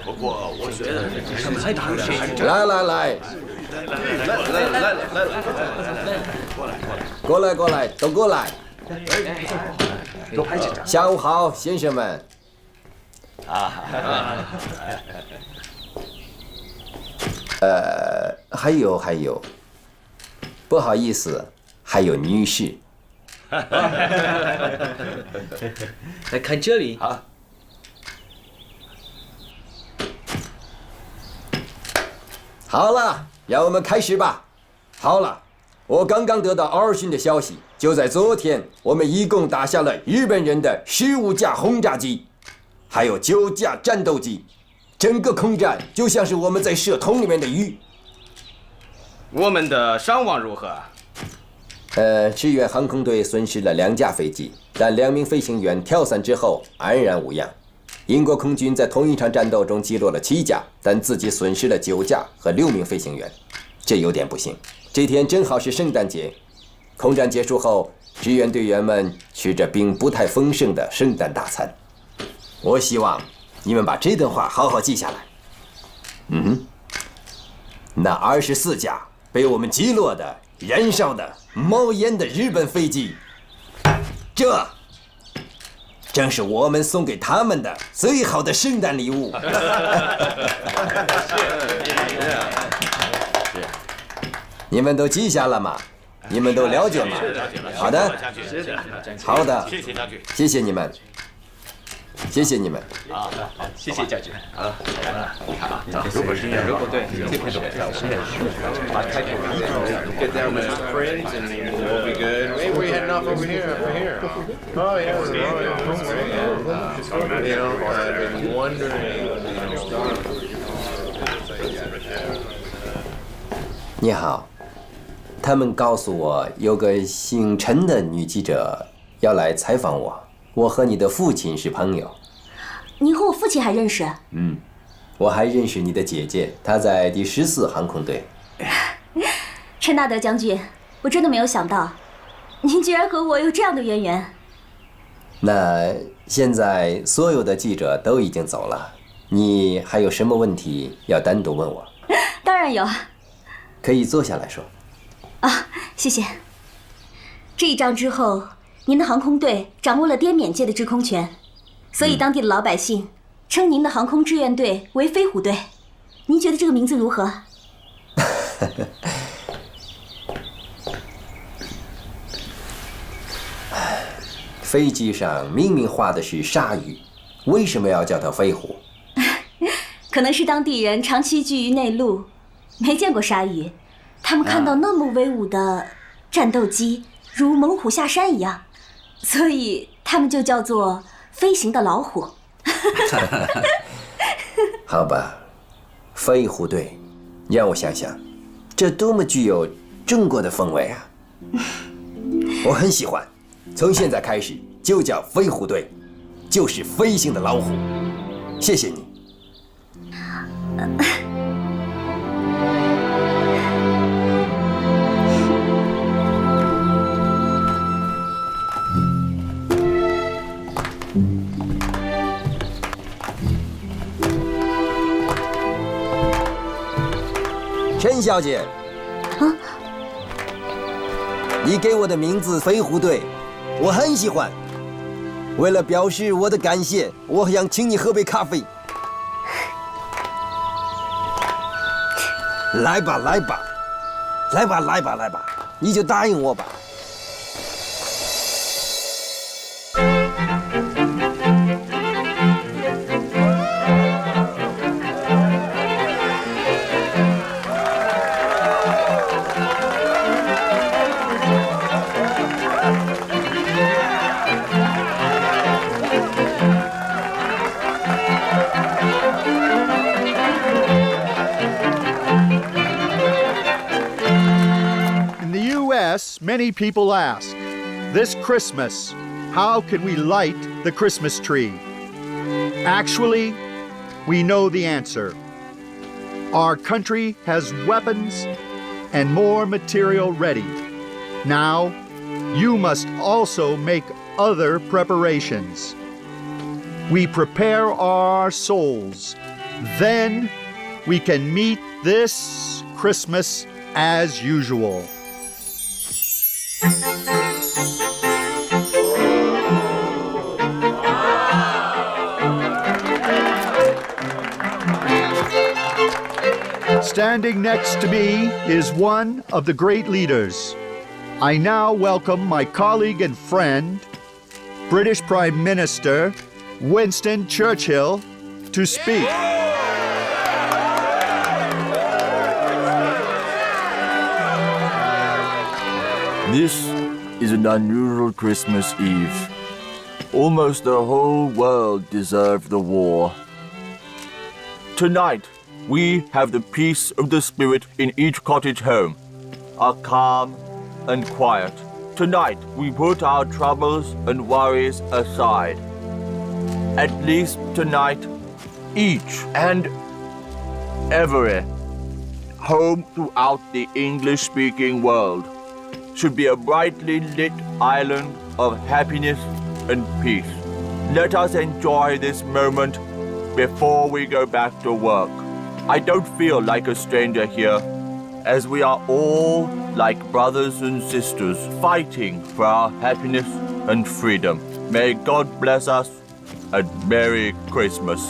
不过我觉得来，过来，都过来。下午好，先生们。还有，不好意思，还有女士。来看这里。好了，让我们开始吧。好了，我刚刚得到奥讯的消息，就在昨天，我们一共打下了日本人的15架轰炸机，还有9架战斗机。整个空战就像是我们在射桶里面的鱼。我们的伤亡如何？支援航空队损失了2架飞机，但2名飞行员跳伞之后安然无恙。英国空军在同一场战斗中击落了7架，但自己损失了9架和6名飞行员，这有点不幸。这天正好是圣诞节，空战结束后，支援队员们吃着并不太丰盛的圣诞大餐。我希望你们把这段话好好记下来。那24架被我们击落的、燃烧的、冒烟的日本飞机，这正是我们送给他们的最好的圣诞礼物。你们都记下了吗？你们都了解吗？好的，好的，谢谢你们，谢谢你们。谢谢将军。如果对这片怎么样？把开头 Get down with the friends and we'll be good. Maybe we heading off over here. Oh yeah. You know, I've been wondering. 你好，他们告诉我有个姓陈的女记者要来采访我。我和你的父亲是朋友。您和我父亲还认识？我还认识你的姐姐，她在第14航空队。陈纳德将军，我真的没有想到，您居然和我有这样的渊源。那现在所有的记者都已经走了，你还有什么问题要单独问我？当然有。可以坐下来说。谢谢。这一仗之后，您的航空队掌握了滇缅界的制空权，所以当地的老百姓称您的航空志愿队为飞虎队。您觉得这个名字如何？飞机上明明画的是鲨鱼，为什么要叫它飞虎？可能是当地人长期居于内陆，没见过鲨鱼，他们看到那么威武的战斗机，如猛虎下山一样，所以他们就叫做飞行的老虎。好吧，飞虎队，让我想想，这多么具有中国的风味啊！我很喜欢，从现在开始就叫飞虎队，就是飞行的老虎。谢谢你。陈小姐，你给我的名字飞虎队，我很喜欢。为了表示我的感谢，我想请你喝杯咖啡。来吧，来吧，来吧，来吧，来吧，你就答应我吧。Many people ask, this Christmas, how can we light the Christmas tree? Actually, we know the answer. Our country has weapons and more material ready. Now, you must also make other preparations. we prepare our souls. Then we can meet this Christmas as usual. Standing next to me is one of the great leaders. I now welcome my colleague and friend, British Prime Minister Winston Churchill, to speak. This is an unusual Christmas Eve. Almost the whole world deserved the war. Tonight, we have the peace of the spirit in each cottage home, are calm and quiet. Tonight, we put our troubles and worries aside. At least tonight, each and every home throughout the English-speaking world should be a brightly lit island of happiness and peace. Let us enjoy this moment before we go back to work. I don't feel like a stranger here, as we are all like brothers and sisters fighting for our happiness and freedom. May God bless us, and Merry Christmas.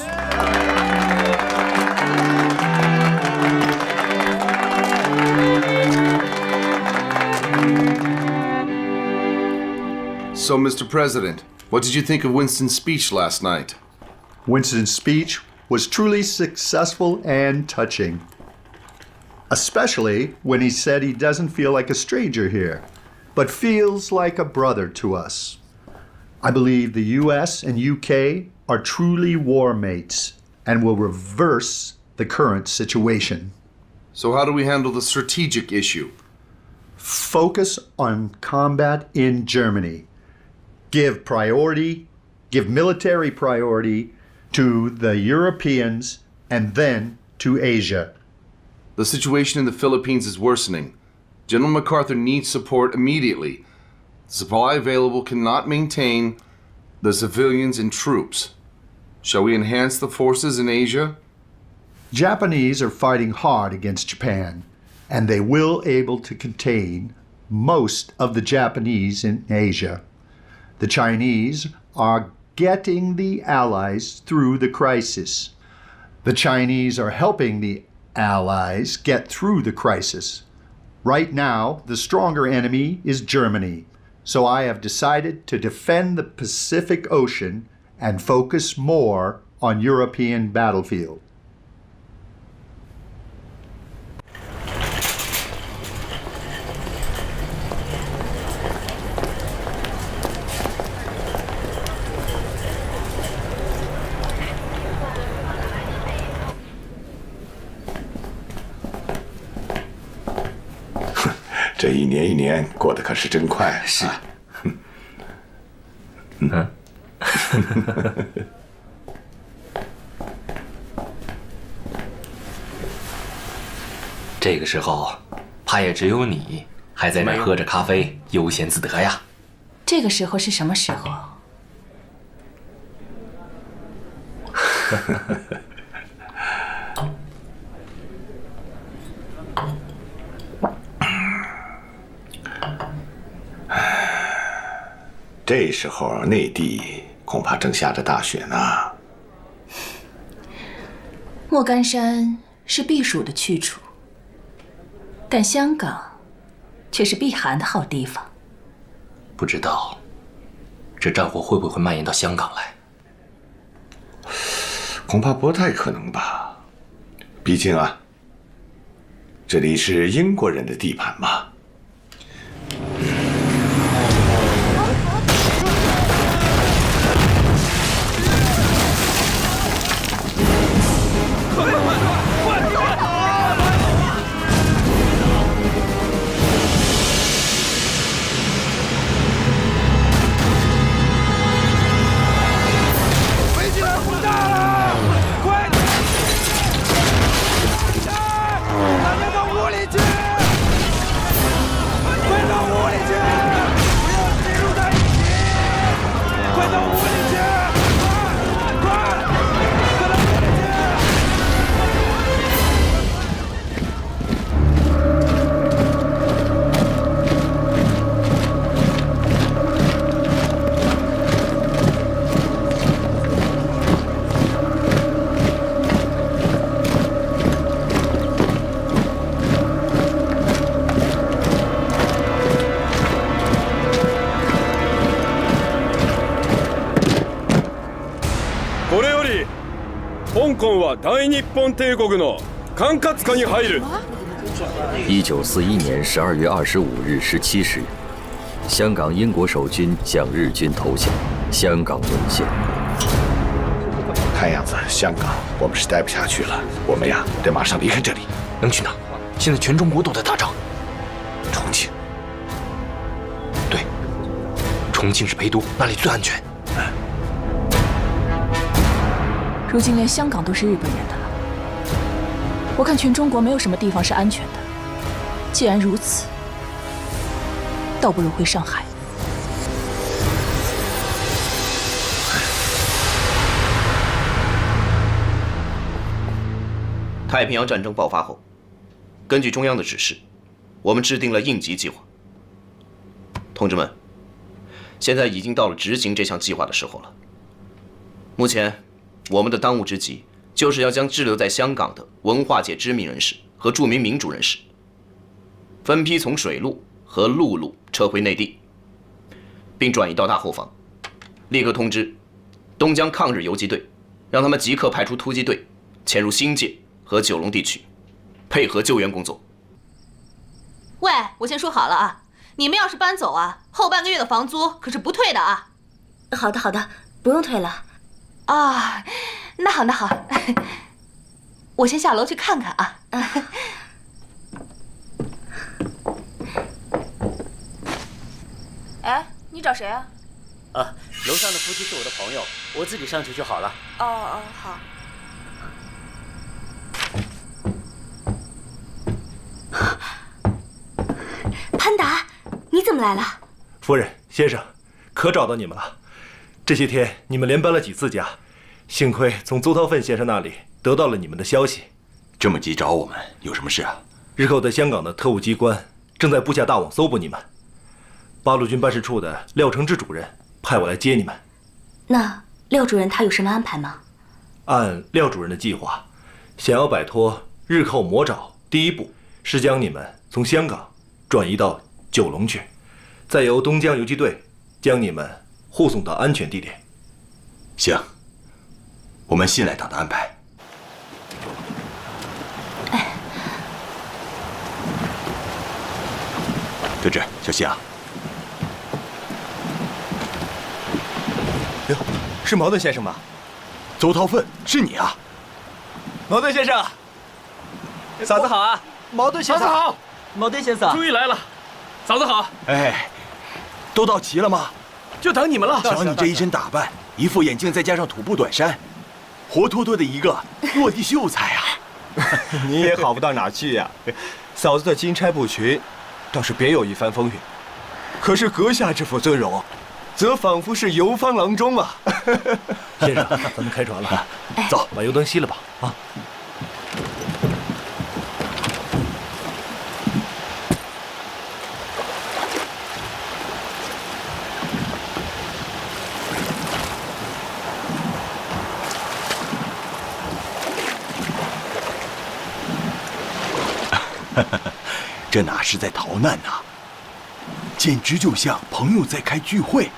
So, Mr. President, what did you think of Winston's speech last night? Winston's speech was truly successful and touching, especially when he said he doesn't feel like a stranger here, but feels like a brother to us. I believe the US and UK are truly war mates and will reverse the current situation. So how do we handle the strategic issue? Focus on combat in Germany. Give military priority to the Europeans and then to Asia. The situation in the Philippines is worsening. General MacArthur needs support immediately. The supply available cannot maintain the civilians and troops. Shall we enhance the forces in Asia? Japanese are fighting hard against Japan, and they will able to contain most of the Japanese in Asia. The Chinese are getting the Allies through the crisis. The Chinese are helping the Allies get through the crisis. Right now, the stronger enemy is Germany, so I have decided to defend the Pacific Ocean and focus more on European battlefield. "这一年一年过得可是真快。是。这个时候，怕也只有你还在那儿喝着咖啡，悠闲自得呀。这个时候是什么时候？这时候内地恐怕正下着大雪呢。莫干山是避暑的去处，但香港却是避寒的好地方。不知道这战火会不会蔓延到香港来？恐怕不太可能吧。毕竟啊，这里是英国人的地盘嘛。これより香港は大日本帝国の管轄下に入る。1941年12月25日17时，香港英国守军向日军投降，香港沦陷。看样子香港我们是待不下去了，我们呀得马上离开这里。能去哪？现在全中国都在打仗。重庆。对，重庆是陪都，那里最安全。如今连香港都是日本人的了，我看全中国没有什么地方是安全的。既然如此，倒不如回上海。太平洋战争爆发后，根据中央的指示，我们制定了应急计划。同志们，现在已经到了执行这项计划的时候了。目前，我们的当务之急就是要将滞留在香港的文化界知名人士和著名民主人士，分批从水路和陆路撤回内地，并转移到大后方。立刻通知东江抗日游击队，让他们即刻派出突击队潜入新界和九龙地区，配合救援工作。喂，我先说好了啊，你们要是搬走啊，后半个月的房租可是不退的啊。好的好的，不用退了。啊，那好那好，我先下楼去看看啊。哎，你找谁啊？啊，楼上的夫妻是我的朋友，我自己上去就好了。哦哦，好。潘达，你怎么来了？夫人、先生，可找到你们了。这些天你们连搬了几次家，幸亏从邹韬奋先生那里得到了你们的消息。这么急找我们，有什么事啊？日后在香港的特务机关正在布下大网搜捕你们。八路军办事处的廖承志主任派我来接你们。那廖主任他有什么安排吗？按廖主任的计划，想要摆脱日寇魔爪，第一步是将你们从香港转移到九龙去，再由东江游击队将你们护送到安全地点。行，我们信赖党的安排。德志，小西啊。哟，是矛盾先生吗？邹韬奋，是你啊！矛盾先生，嫂子好啊！矛盾先生，嫂子好，矛盾先生，终于来了，嫂子好。哎，都到齐了吗？就等你们了。瞧你这一身打扮，一副眼镜再加上土布短衫，活脱脱的一个落地秀才啊！你也好不到哪儿去呀。嫂子的金钗布裙，倒是别有一番风韵。可是阁下这副尊容，则仿佛是游方郎中啊！先生，咱们开船了，走，把油灯熄了吧。啊！这哪是在逃难呐，简直就像朋友在开聚会。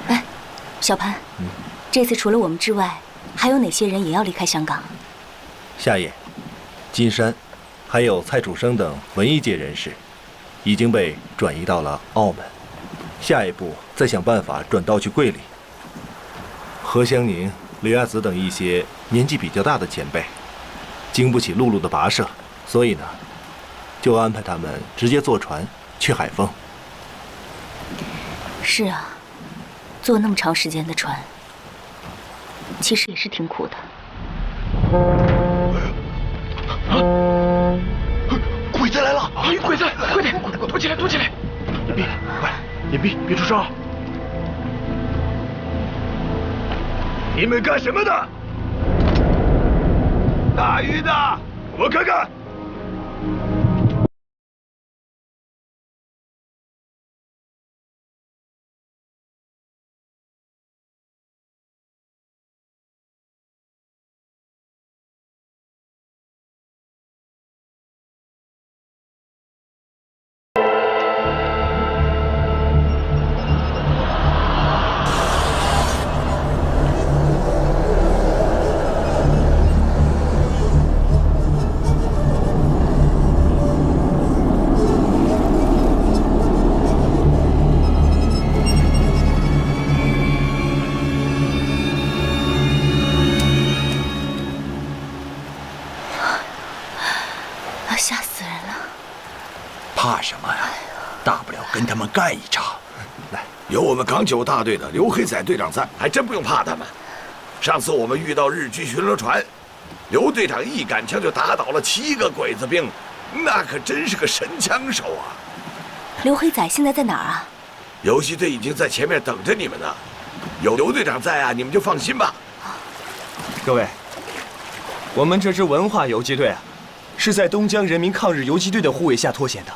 哎，小潘，这次除了我们之外，还有哪些人也要离开香港？夏野、金山，还有蔡楚生等文艺界人士，已经被转移到了澳门。下一步再想办法转到去桂林。何香凝、刘亚子等一些年纪比较大的前辈，经不起陆路的跋涉，所以呢，就安排他们直接坐船去海丰。是啊，坐那么长时间的船，其实也是挺苦的。鬼子来了！有鬼子！快点，躲起来，躲起来！隐蔽，快，隐蔽，别出声！你们干什么的？大鱼的，我看看。跟他们干一场。有我们港九大队的刘黑仔队长在，还真不用怕他们。上次我们遇到日军巡逻船，刘队长一杆枪就打倒了7个鬼子兵，那可真是个神枪手啊！刘黑仔现在在哪儿啊？游击队已经在前面等着你们呢。有刘队长在啊，你们就放心吧。各位，我们这支文化游击队啊，是在东江人民抗日游击队的护卫下脱险的。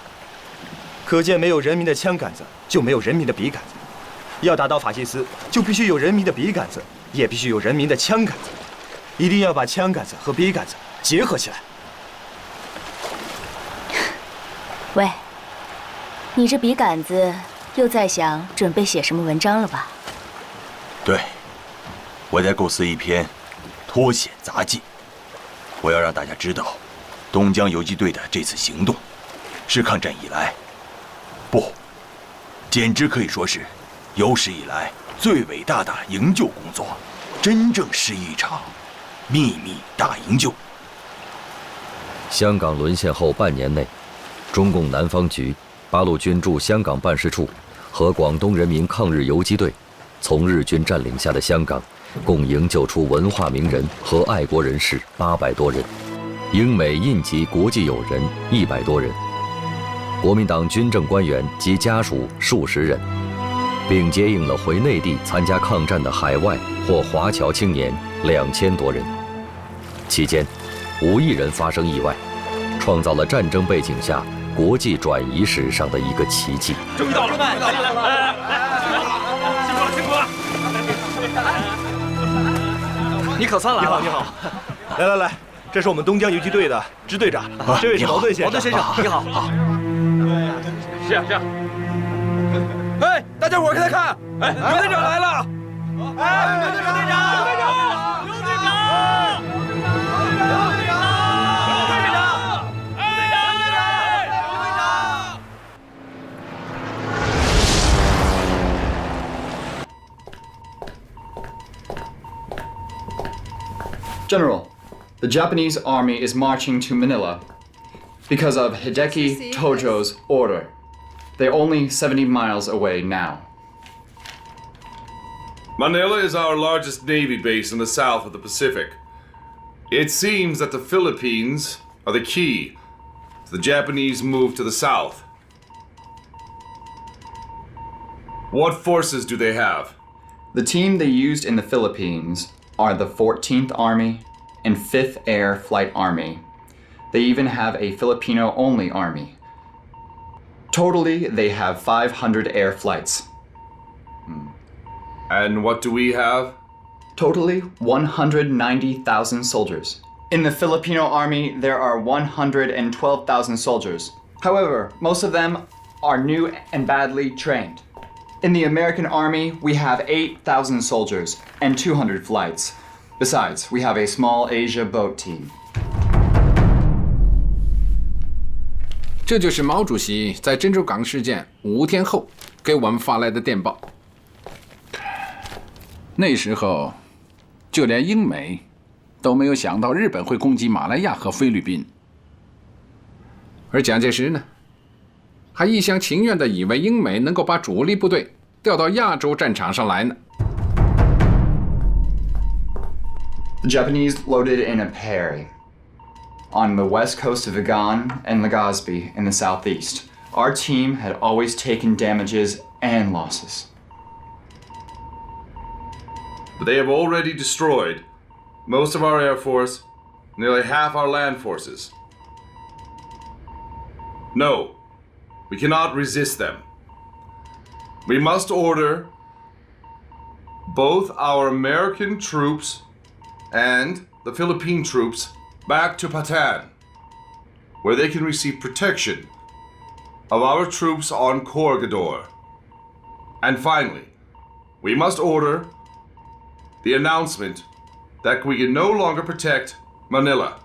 可见，没有人民的枪杆子，就没有人民的笔杆子。要打倒法西斯，就必须有人民的笔杆子，也必须有人民的枪杆子。一定要把枪杆子和笔杆子结合起来。喂，你这笔杆子又在想准备写什么文章了吧？对，我在构思一篇脱险杂记。我要让大家知道，东江游击队的这次行动，是抗战以来，不，简直可以说是有史以来最伟大的营救工作，真正是一场秘密大营救。香港沦陷后半年内，中共南方局、八路军驻香港办事处和广东人民抗日游击队，从日军占领下的香港，共营救出文化名人和爱国人士800多人，英美印籍国际友人100多人，国民党军政官员及家属数十人，并接应了回内地参加抗战的海外或华侨青年2000多人。期间，5亿人发生意外，创造了战争背景下国际转移史上的一个奇迹。终于到了，来，辛苦了，辛苦了！你可算来了，你好。来，这是我们东江游击队的支队长，这位是毛盾先生。毛盾先生，你好。好。是啊。哎，大家伙快来看，哎，刘队长来了！哎，刘队长！General, the Japanese army is marching to Manila because of Hideki Tojo's order. They're only 70 miles away now. Manila is our largest Navy base in the south of the Pacific. It seems that the Philippines are the key to the Japanese move to the south. What forces do they have? The team they used in the Philippines are the 14th Army and 5th Air Flight Army. They even have a Filipino-only army. Totally, they have 500 air flights. And what do we have? Totally, 190,000 soldiers. In the Filipino army, there are 112,000 soldiers. However, most of them are new and badly trained. In the American army, we have 8,000 soldiers and 200 flights. Besides, we have a small Asia boat team. 这就是毛主席在珍珠港事件5天后给我们发来的电报。那时候，就连英美都没有想到日本会攻击马来亚和菲律宾，而蒋介石呢，还一厢情愿地以为英美能够把主力部队调到亚洲战场上来呢。The Japanese loaded in a Perry on the west coast of Vigan and Legazpi in the southeast. Our team had always taken damages and losses. But they have already destroyed most of our air force, nearly half our land forces. No, we cannot resist them. We must order both our American troops and the Philippine troops back to Patan, where they can receive protection of our troops on Corregidor. And finally, we must order the announcement that we can no longer protect Manila.